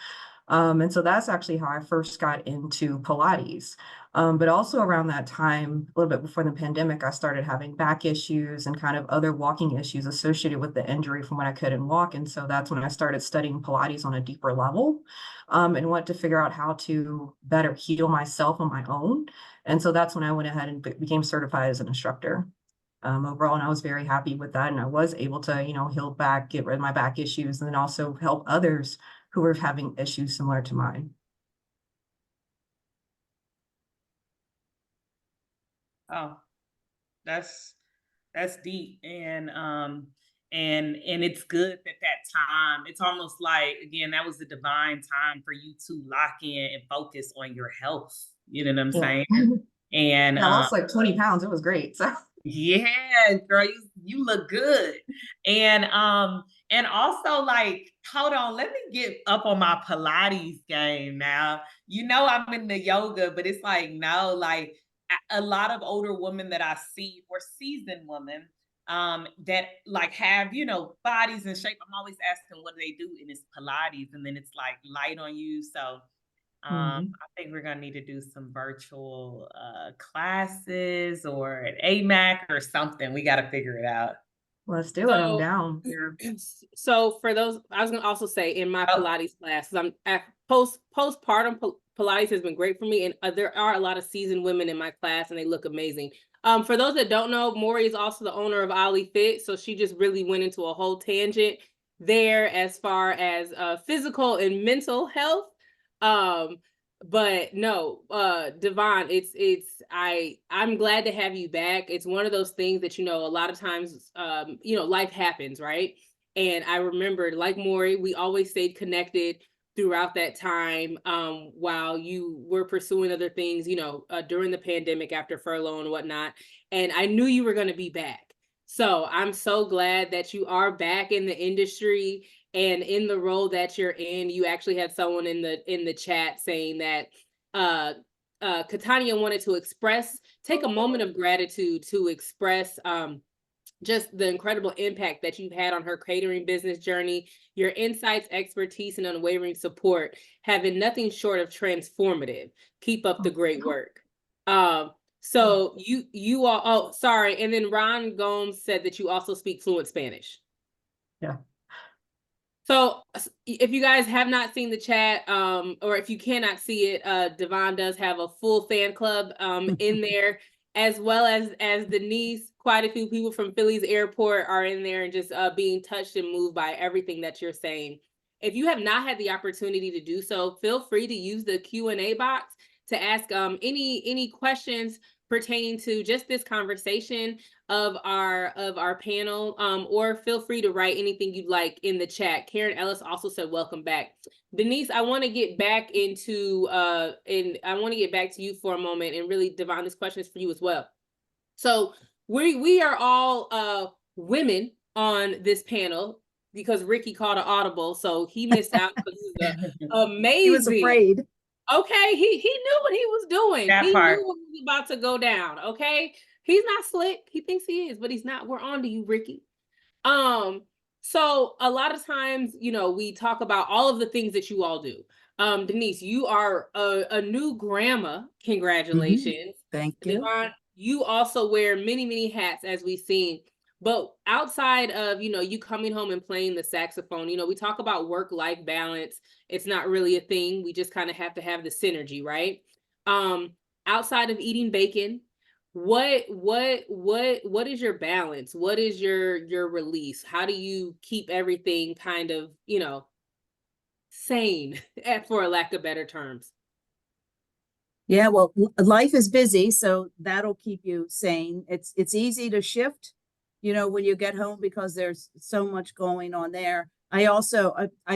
And so that's actually how I first got into Pilates. But also around that time, a little bit before the pandemic, I started having back issues and kind of other walking issues associated with the injury from when I couldn't walk. And so that's when I started studying Pilates on a deeper level, and wanted to figure out how to better heal myself on my own. And so that's when I went ahead and became certified as an instructor. Overall, and I was very happy with that. And I was able to, heal back, get rid of my back issues, and then also help others who were having issues similar to mine. Oh, that's deep. And it's good that time, it's almost like, again, that was the divine time for you to lock in and focus on your health. You know what I'm Yeah. saying? And I lost like 20 pounds. It was great. So yeah, girl, you look good. And also, like, hold on, let me get up on my Pilates game now. I'm in the yoga, but it's like, no, like a lot of older women that I see, or seasoned women, that like have, bodies in shape. I'm always asking what do they do, and it's Pilates, and then it's like light on you. So I think we're gonna need to do some virtual classes or an AMAC or something. We got to figure it out. let's do it. I'm down. So for those, I was gonna also say in my Pilates classes, I'm at postpartum Pilates has been great for me, and there are a lot of seasoned women in my class, and they look amazing. For those that don't know, Maury is also the owner of Ollie Fit, so she just really went into a whole tangent there as far as physical and mental health. But no, Devon, I'm glad to have you back. It's one of those things that, a lot of times, life happens, right? And I remembered, like Maury, we always stayed connected throughout that time, while you were pursuing other things, during the pandemic, after furlough and whatnot. And I knew you were going to be back. So I'm so glad that you are back in the industry and in the role that you're in. You actually had someone in the chat saying that Katania wanted to take a moment of gratitude to express just the incredible impact that you've had on her catering business journey. Your insights, expertise, and unwavering support have been nothing short of transformative. Keep up the great work. So you all, oh, sorry. And then Ron Gomes said that you also speak fluent Spanish. Yeah. So if you guys have not seen the chat, or if you cannot see it, Devon does have a full fan club in there, as well as Denise. Quite a few people from Philly's airport are in there and just being touched and moved by everything that you're saying. If you have not had the opportunity to do so, feel free to use the Q&A box to ask any questions pertaining to just this conversation of our panel, or feel free to write anything you'd like in the chat. Karen Ellis also said, welcome back. Denise, I want to get back into, and I want to get back to you for a moment, and really, Devon, this question is for you as well. So we are all women on this panel because Ricky called an audible, so he missed out because he's amazing. He was afraid. Okay, he knew what he was doing. That he part. knew what was about to go down. Okay, he's not slick. He thinks he is, but he's not. We're on to you, Ricky. So a lot of times, we talk about all of the things that you all do. Denise, you are a new grandma. Congratulations. Thank you. Devon, you also wear many, many hats, as we've seen. But outside of, you coming home and playing the saxophone, we talk about work-life balance. It's not really a thing. We just kind of have to have the synergy, right? Outside of eating bacon, what is your balance? What is your release? How do you keep everything kind of, sane, for a lack of better terms? Yeah, well, life is busy, so that'll keep you sane. It's easy to shift, when you get home because there's so much going on there. I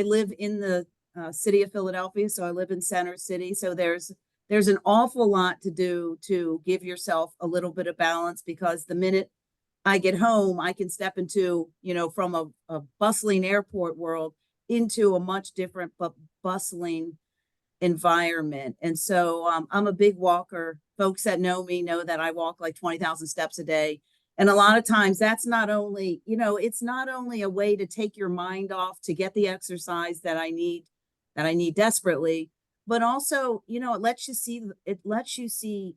live in the city of Philadelphia, so I live in Center City. So there's an awful lot to do to give yourself a little bit of balance, because the minute I get home, I can step into, from a bustling airport world into a much different but bustling environment. And so I'm a big walker. Folks that know me know that I walk like 20,000 steps a day. And a lot of times that's not only, it's not only a way to take your mind off to get the exercise that I need desperately, but also, it lets you see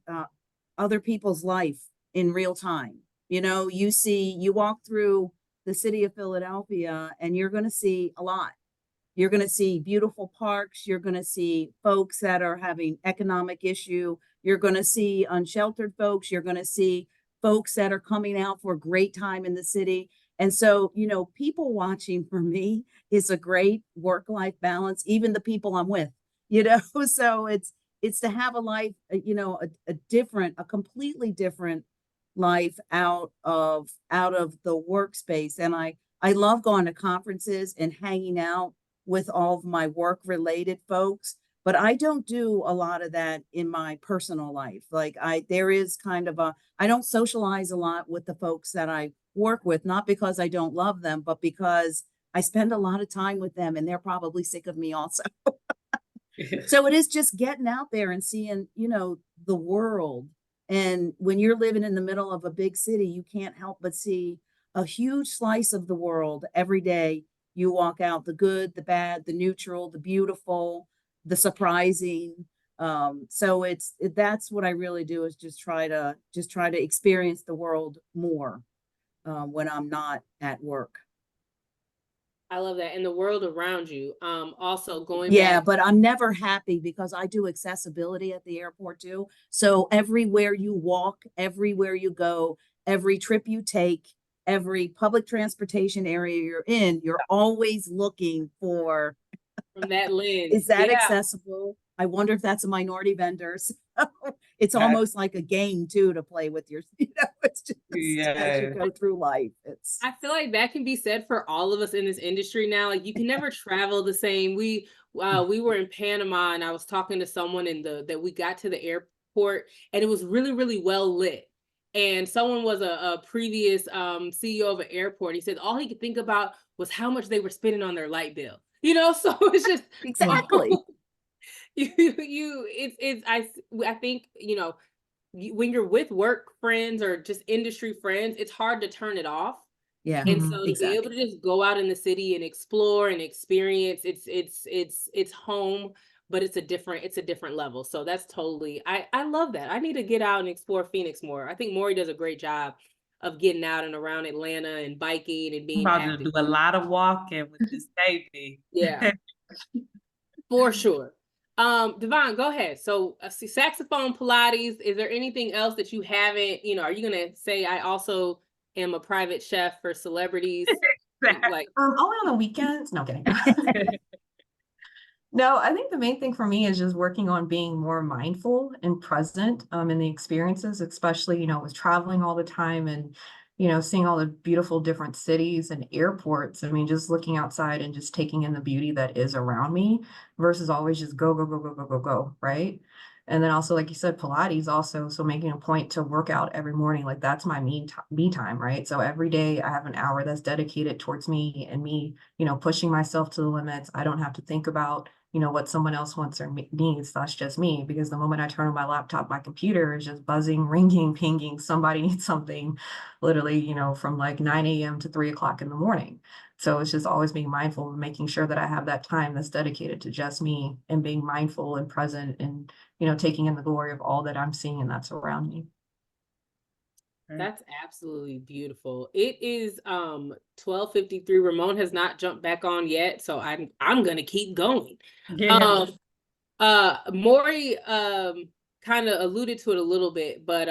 other people's life in real time. You walk through the city of Philadelphia and you're going to see a lot. You're going to see beautiful parks. You're going to see folks that are having economic issue. You're going to see unsheltered folks. You're going to see folks that are coming out for a great time in the city. And so, people watching for me is a great work-life balance, even the people I'm with, so it's to have a life, a completely different life out of the workspace. And I love going to conferences and hanging out with all of my work related folks, but I don't do a lot of that in my personal life. Like there is kind of I don't socialize a lot with the folks that I work with, not because I don't love them, but because I spend a lot of time with them and they're probably sick of me also. So it is just getting out there and seeing, the world. And when you're living in the middle of a big city, you can't help but see a huge slice of the world every day. You walk out, the good, the bad, the neutral, the beautiful, the surprising. So that's what I really do, is just try to experience the world more when I'm not at work. I love that. And the world around you. Also going Yeah, back. but I'm never happy because I do accessibility at the airport too. So everywhere you walk, everywhere you go, every trip you take, every public transportation area you're in, you're always looking for, From that lens. is that Yeah. accessible? I wonder if that's a minority vendor. So it's Yeah. almost like a game too, to play with your, it's just as you go through life. I feel like that can be said for all of us in this industry now. Like you can never travel the same. We were in Panama and I was talking to someone that we got to the airport and it was really, really well lit. And someone was a previous CEO of an airport. He said all he could think about was how much they were spending on their light bill. So it's just Exactly. I think, when you're with work friends or just industry friends, it's hard to turn it off. Yeah. And so to be able Exactly. to just go out in the city and explore and experience, it's home, but it's a different level. So that's totally, I love that. I need to get out and explore Phoenix more. I think Maury does a great job of getting out and around Atlanta and biking and being I'm about active. to do a lot of walking with this baby. Yeah, for sure. Devon, go ahead. So saxophone, Pilates, is there anything else that you haven't, are you going to say, I also am a private chef for celebrities? Like only on the weekends. No, kidding. No, I think the main thing for me is just working on being more mindful and present in the experiences, especially, with traveling all the time and, seeing all the beautiful different cities and airports. I mean, just looking outside and just taking in the beauty that is around me versus always just go, go, go, go, go, go, go, right? And then also, like you said, Pilates also. So making a point to work out every morning, like that's my me time, right? So every day I have an hour that's dedicated towards me and me, pushing myself to the limits. I don't have to think about, what someone else wants or needs. That's just me. Because the moment I turn on my laptop, my computer is just buzzing, ringing, pinging. Somebody needs something, literally, from like 9 a.m. to 3 o'clock in the morning. So it's just always being mindful of making sure that I have that time that's dedicated to just me and being mindful and present and, taking in the glory of all that I'm seeing and that's around me. that's absolutely beautiful. It is 12:53. Ramon has not jumped back on yet, so I'm gonna keep going. Yeah. Maury kind of alluded to it a little bit, but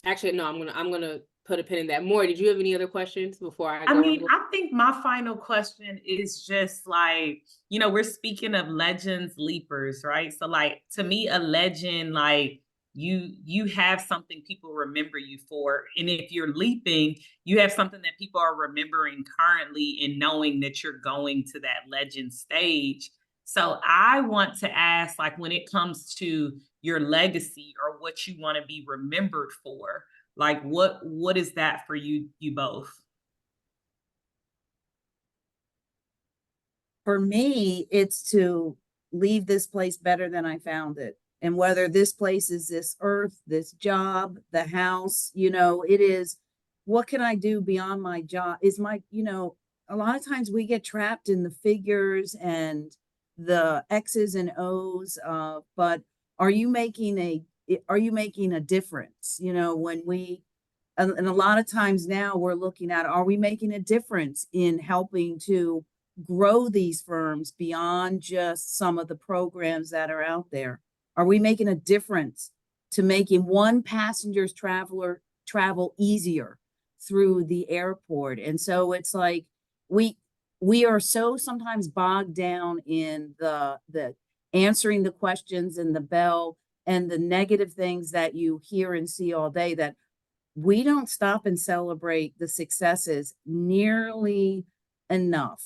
actually no, I'm gonna put a pin in that. Maury, did you have any other questions before I go? I think my final question is just like, we're speaking of legends, leapers, right? So like to me, a legend, like you have something people remember you for. And if you're leaping, you have something that people are remembering currently and knowing that you're going to that legend stage. So I want to ask, like, when it comes to your legacy or what you want to be remembered for, like what is that for you both? For me, it's to leave this place better than I found it. And whether this place is this earth, this job, the house, you know, it is, what can I do beyond my job? Is my, you know, a lot of times we get trapped in the figures and the X's and O's, but are you making a difference? You know, when we, and a lot of times now we're looking at, are we making a difference in helping to grow these firms beyond just some of the programs that are out there? Are we making a difference to making one passenger's travel easier through the airport? And so it's like, we are so sometimes bogged down in the answering the questions and the bell and the negative things that you hear and see all day, that we don't stop and celebrate the successes nearly enough.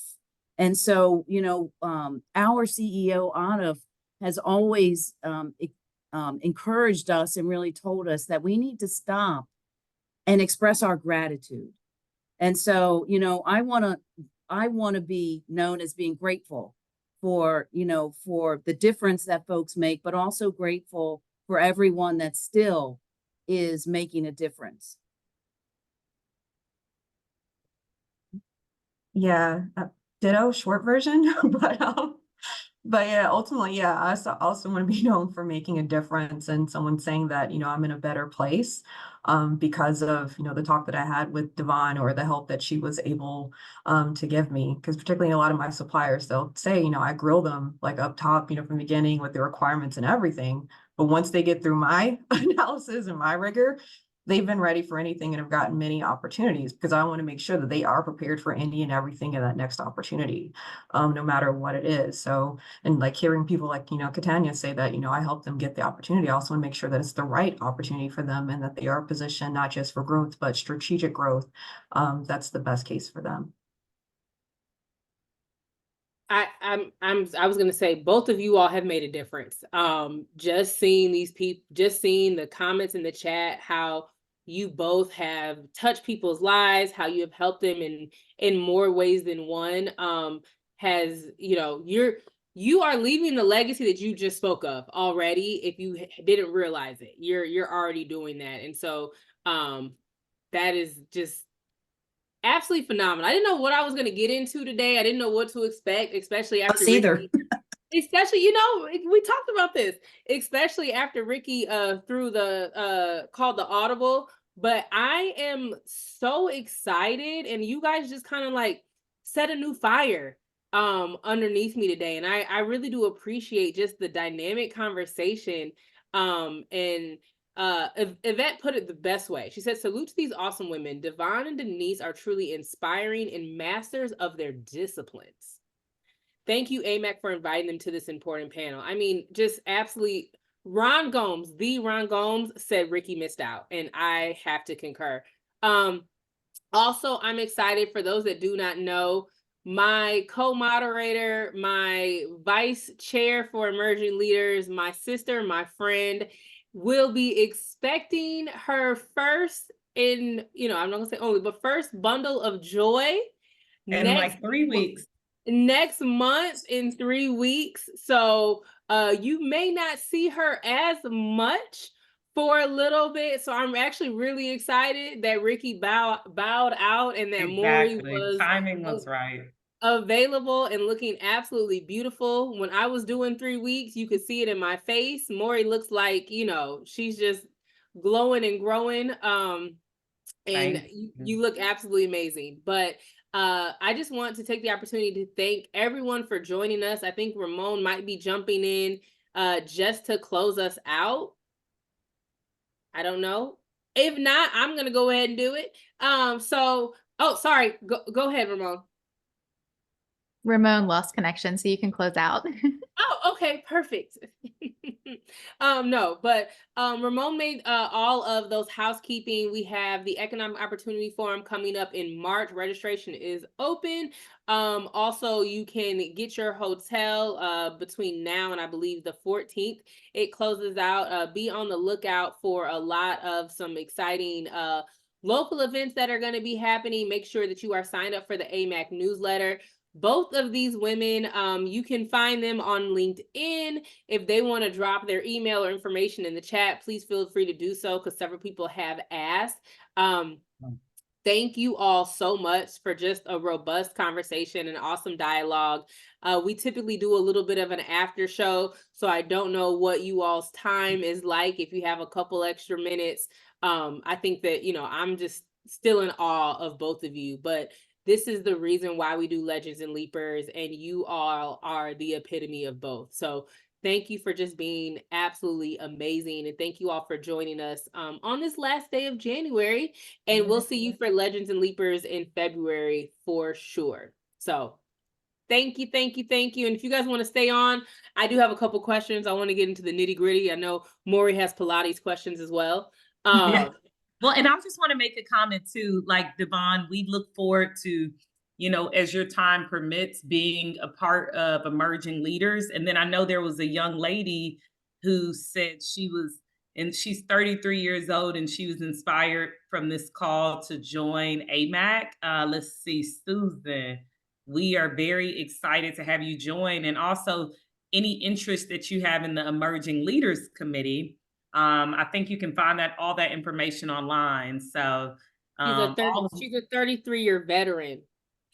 And so, you know, our CEO, Anna, has always encouraged us and really told us that we need to stop and express our gratitude. And so, you know, I want to be known as being grateful for, you know, for the difference that folks make, but also grateful for everyone that still is making a difference. Yeah, ditto, short version, but yeah, ultimately, yeah, I also want to be known for making a difference and someone saying that, you know, I'm in a better place because of, you know, the talk that I had with Devon or the help that she was able to give me. Because particularly a lot of my suppliers, they'll say, you know, I grill them like up top, you know, from the beginning with the requirements and everything. But once they get through my analysis and my rigor, they've been ready for anything and have gotten many opportunities, because I want to make sure that they are prepared for any and everything in that next opportunity, no matter what it is. So, and like hearing people like, you know, Catania say that, you know, I help them get the opportunity. I also want to make sure that it's the right opportunity for them and that they are positioned not just for growth, but strategic growth. That's the best case for them. I was gonna say both of you all have made a difference. Just seeing these people, just seeing the comments in the chat, how you both have touched people's lives, how you have helped them in more ways than one, has, you know, you are leaving the legacy that you just spoke of already. If you didn't realize it, you're already doing that. And so that is just absolutely phenomenal. I didn't know what I was going to get into today. I didn't know what to expect, especially after Ricky, especially, you know, we talked about this, especially after Ricky threw the called the audible. But I am so excited, and you guys just kind of like set a new fire underneath me today. And I really do appreciate just the dynamic conversation. And Yvette put it the best way. She said, salute to these awesome women. Devon and Denise are truly inspiring and masters of their disciplines. Thank you, AMAC, for inviting them to this important panel. I mean, just absolutely. Ron Gomes, the Ron Gomes, said Ricky missed out, and I have to concur. Also, I'm excited, for those that do not know, my co-moderator, my vice chair for emerging leaders, my sister, my friend, will be expecting her first I'm not gonna say only, but first bundle of joy in like 3 weeks. Next month, in 3 weeks. So you may not see her as much for a little bit. So I'm actually really excited that Ricky bowed out and that Maury timing was right, available and looking absolutely beautiful. When I was doing 3 weeks, you could see it in my face. Maury looks like, you know, she's just glowing and growing. And you look absolutely amazing. But I just want to take the opportunity to thank everyone for joining us. I think Ramon might be jumping in just to close us out. I don't know. If not, I'm going to go ahead and do it. Sorry. Go ahead, Ramon. Ramon lost connection, so you can close out. Oh, okay, perfect. No, but Ramon made all of those housekeeping. We have the Economic Opportunity Forum coming up in March. Registration is open. Also, you can get your hotel between now and I believe the 14th. It closes out. Be on the lookout for a lot of some exciting local events that are going to be happening. Make sure that you are signed up for the AMAC newsletter. both of these women, you can find them on LinkedIn. If they want to drop their email or information in the chat, please feel free to do so, because several people have asked. Thank you all so much for just a robust conversation and awesome dialogue. We typically do a little bit of an after show, so I don't know what you all's time is like. If you have a couple extra minutes, I think that, I'm just still in awe of both of you, but this is the reason why we do Legends and Leapers, and you all are the epitome of both. So thank you for just being absolutely amazing. And thank you all for joining us on this last day of January. And we'll see you for Legends and Leapers in February for sure. So thank you, thank you, thank you. And if you guys want to stay on, I do have a couple questions. I want to get into the nitty gritty. I know Maury has Pilates questions as well. Yeah. Well, and I just want to make a comment too, like Devon, we look forward to, as your time permits, being a part of emerging leaders. And then I know there was a young lady who said she's 33 years old, and she was inspired from this call to join AMAC. Let's see, Susan, we are very excited to have you join. And also any interest that you have in the Emerging Leaders Committee. I think you can find all that information online. So she's a 33-year veteran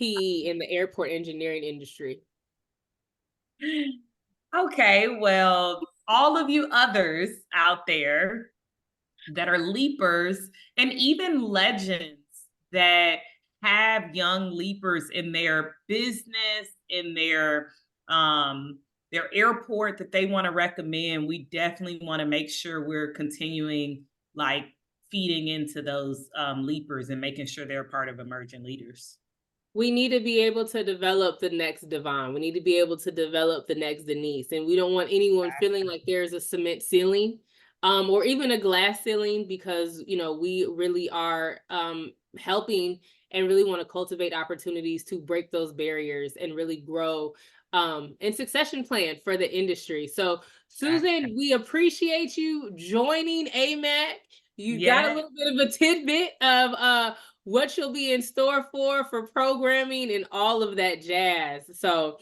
PE in the airport engineering industry. Okay, well, all of you others out there that are leapers, and even legends that have young leapers in their business, in their airport that they want to recommend, we definitely want to make sure we're continuing feeding into those leapers and making sure they're part of emerging leaders. We need to be able to develop the next Devon. We need to be able to develop the next Denise. And we don't want anyone feeling like there's a cement ceiling or even a glass ceiling, because, we really are helping and really want to cultivate opportunities to break those barriers and really grow and succession plan for the industry. So Susan, we appreciate you joining AMAC. You got a little bit of a tidbit of what you'll be in store for programming and all of that jazz. So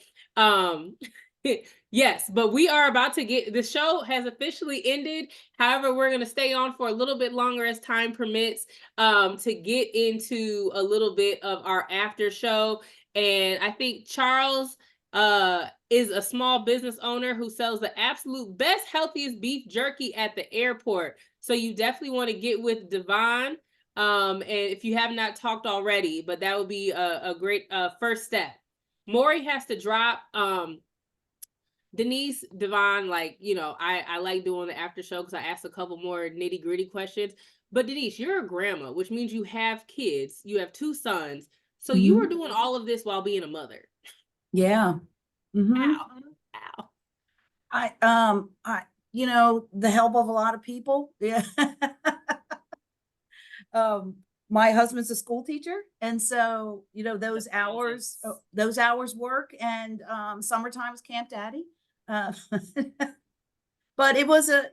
yes, but we are about to the show has officially ended. However, we're going to stay on for a little bit longer as time permits to get into a little bit of our after show. And I think Charles is a small business owner who sells the absolute best, healthiest beef jerky at the airport. So you definitely want to get with Devon. And if you have not talked already, but that would be a great first step. Maury has to drop. Denise, Devon, I like doing the after show because I asked a couple more nitty gritty questions. But Denise, you're a grandma, which means you have kids. You have 2 sons. So you were doing all of this while being a mother. Yeah. Ow. The help of a lot of people. Yeah. My husband's a school teacher. And so, those hours work, and summertime is Camp Daddy. But it was a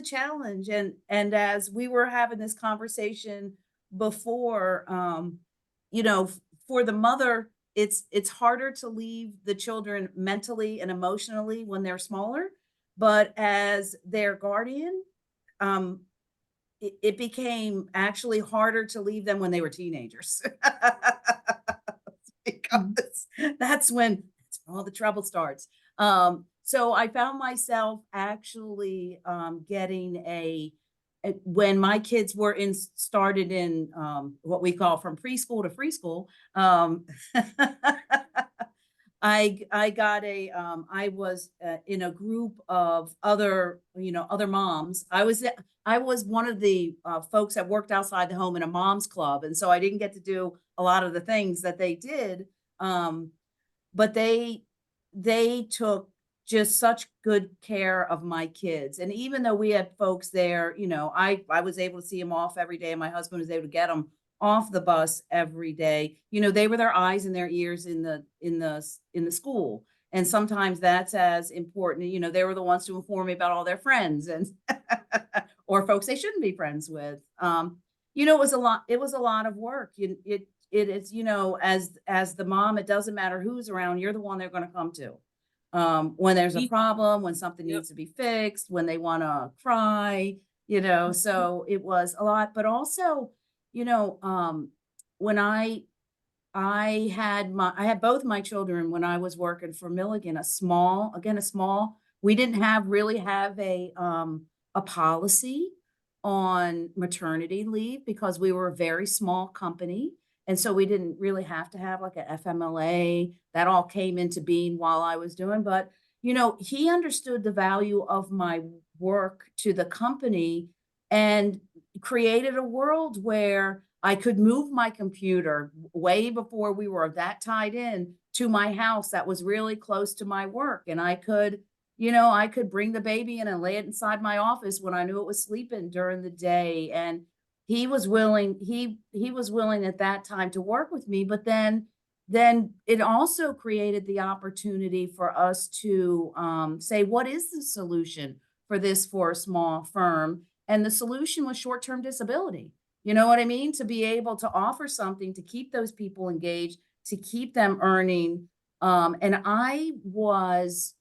challenge. And as we were having this conversation before, for the mother, it's harder to leave the children mentally and emotionally when they're smaller, but as their guardian, it became actually harder to leave them when they were teenagers. Because that's when all the trouble starts. So I found myself actually getting when my kids were started in what we call from preschool to free school. I was in a group of other moms. I was one of the folks that worked outside the home in a mom's club. And so I didn't get to do a lot of the things that they did. But they took just such good care of my kids. And even though we had folks there, I was able to see them off every day. And my husband was able to get them off the bus every day. They were their eyes and their ears in the school. And sometimes that's as important. They were the ones to inform me about all their friends and or folks they shouldn't be friends with. It was a lot of work. it is, you know, as the mom, it doesn't matter who's around, you're the one they're going to come to. When there's a problem, when something needs to be fixed, when they want to cry, you know, so it was a lot. But also, you know, when I had both my children when I was working for Milligan, we didn't really have a policy on maternity leave because we were a very small company. And so we didn't really have to have like a FMLA. That all came into being while I was doing. But, you know, he understood the value of my work to the company and created a world where I could move my computer way before we were that tied in to my house that was really close to my work. And I could, you know, I could bring the baby in and lay it inside my office when I knew it was sleeping during the day. And he was willing, he was willing at that time to work with me, but then it also created the opportunity for us to say, what is the solution for this for a small firm? And the solution was short-term disability. You know what I mean? To be able to offer something to keep those people engaged, to keep them earning. And I was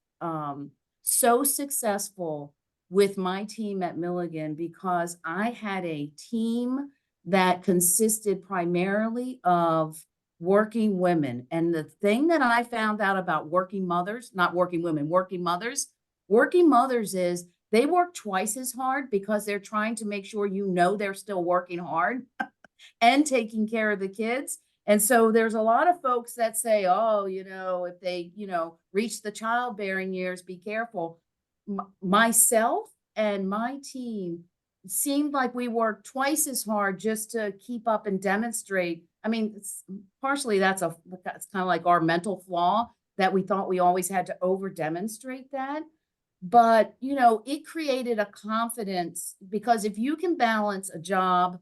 so successful with my team at Milligan because I had a team that consisted primarily of working women. And the thing that I found out about working mothers, not working women, working mothers is they work twice as hard because they're trying to make sure you know they're still working hard and taking care of the kids. And so there's a lot of folks that say, oh, you know, if they, you know, reach the childbearing years, be careful. Myself and my team seemed like we worked twice as hard just to keep up and demonstrate. I mean, partially that's kind of like our mental flaw that we thought we always had to over demonstrate that. But, you know, it created a confidence because if you can balance a job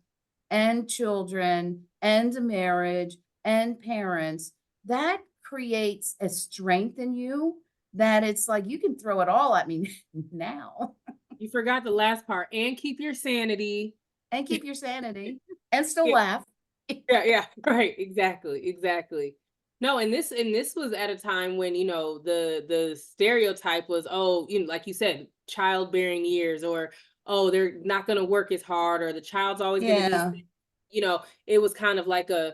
and children and a marriage and parents, that creates a strength in you that it's like you can throw it all at me now. You forgot the last part, and keep your sanity. And keep your sanity and still laugh. Yeah, right. Exactly. No, and this was at a time when, you know, the stereotype was, oh, you know, like you said, childbearing years, or oh, they're not going to work as hard, or the child's always going to be, you know, it was kind of like a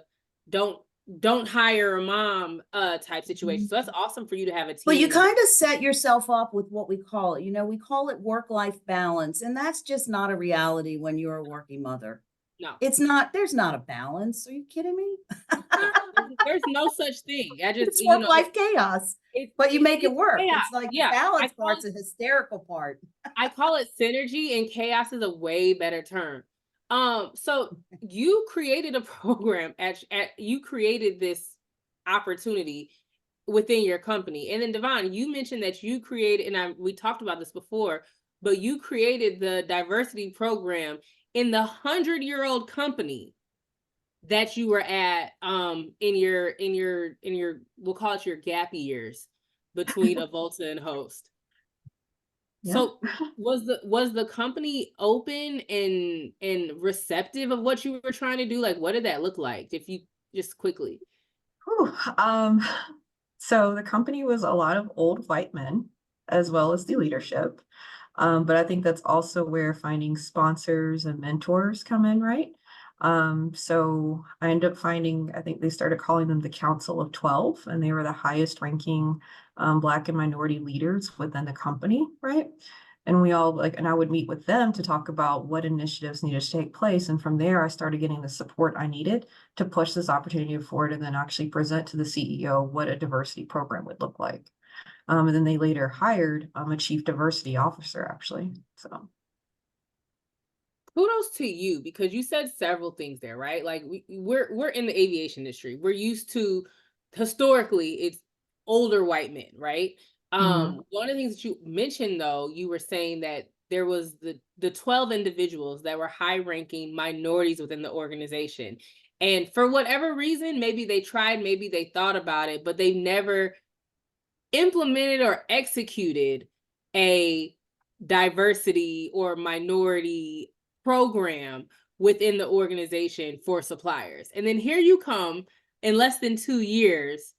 don't hire a mom type situation. So that's awesome for you to have a team. But you kind of set yourself up with what we call it. You know, we call it work-life balance, and that's just not a reality when you're a working mother. No, it's not. There's not a balance. Are you kidding me? There's no such thing. It's work-life chaos. But you make it work. Chaos. It's like the balance part's a hysterical part. I call it synergy, and chaos is a way better term. So you created a program you created this opportunity within your company. And then Devon, you mentioned that you created, and we talked about this before, but you created the diversity program in the 100-year-old company that you were at in your we'll call it your gap years between Avolta and Host. Yeah. So was the company open and receptive of what you were trying to do? Like, what did that look like? If you just quickly. So the company was a lot of old white men, as well as the leadership. But I think that's also where finding sponsors and mentors come in, right? So I ended up finding, I think they started calling them the Council of 12, and they were the highest ranking Black and minority leaders within the company, right? And we all and I would meet with them to talk about what initiatives needed to take place. And from there, I started getting the support I needed to push this opportunity forward and then actually present to the CEO what a diversity program would look like. And then they later hired a chief diversity officer, actually. So kudos to you, because you said several things there, right? Like we're in the aviation industry. We're used to, historically, it's older white men, right? One of the things that you mentioned, though, you were saying that there was the 12 individuals that were high-ranking minorities within the organization. And for whatever reason, maybe they tried, maybe they thought about it, but they never implemented or executed a diversity or minority program within the organization for suppliers. And then here you come in less than 2 years,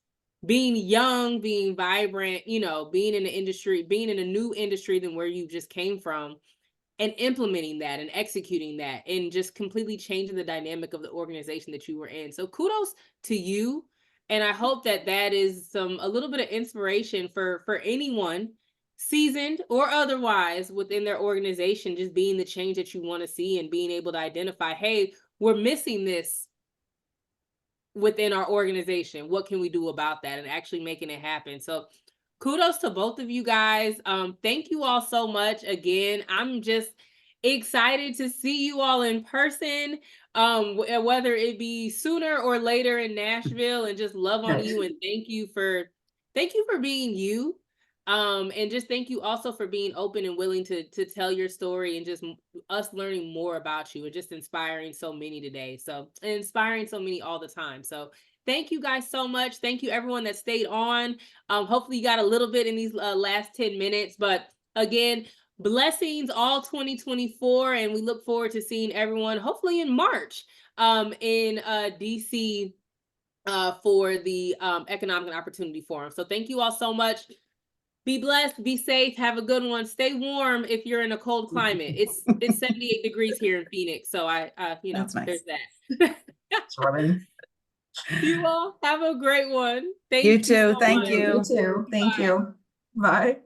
being young, being vibrant, you know, being in the industry, being in a new industry than where you just came from, and implementing that and executing that and just completely changing the dynamic of the organization that you were in. So kudos to you. And I hope that that is a little bit of inspiration for anyone, seasoned or otherwise, within their organization, just being the change that you want to see and being able to identify, hey, we're missing this within our organization. What can we do about that? And actually making it happen. So kudos to both of you guys. Thank you all so much. Again, I'm just excited to see you all in person, whether it be sooner or later in Nashville, and just love on you and thank you for being you. And just thank you also for being open and willing to tell your story, and just us learning more about you, and just inspiring so many today. So, and inspiring so many all the time. So thank you guys so much. Thank you everyone that stayed on. Hopefully you got a little bit in these last 10 minutes, but again, blessings all 2024. And we look forward to seeing everyone hopefully in March in DC for the Economic and Opportunity Forum. So thank you all so much. Be blessed, be safe, have a good one. Stay warm if you're in a cold climate. It's 78 degrees here in Phoenix. So you know, That's nice. there's that. Robin. You all have a great one. Thank You you too. so Thank much. you. You too. Thank Bye. you. Bye.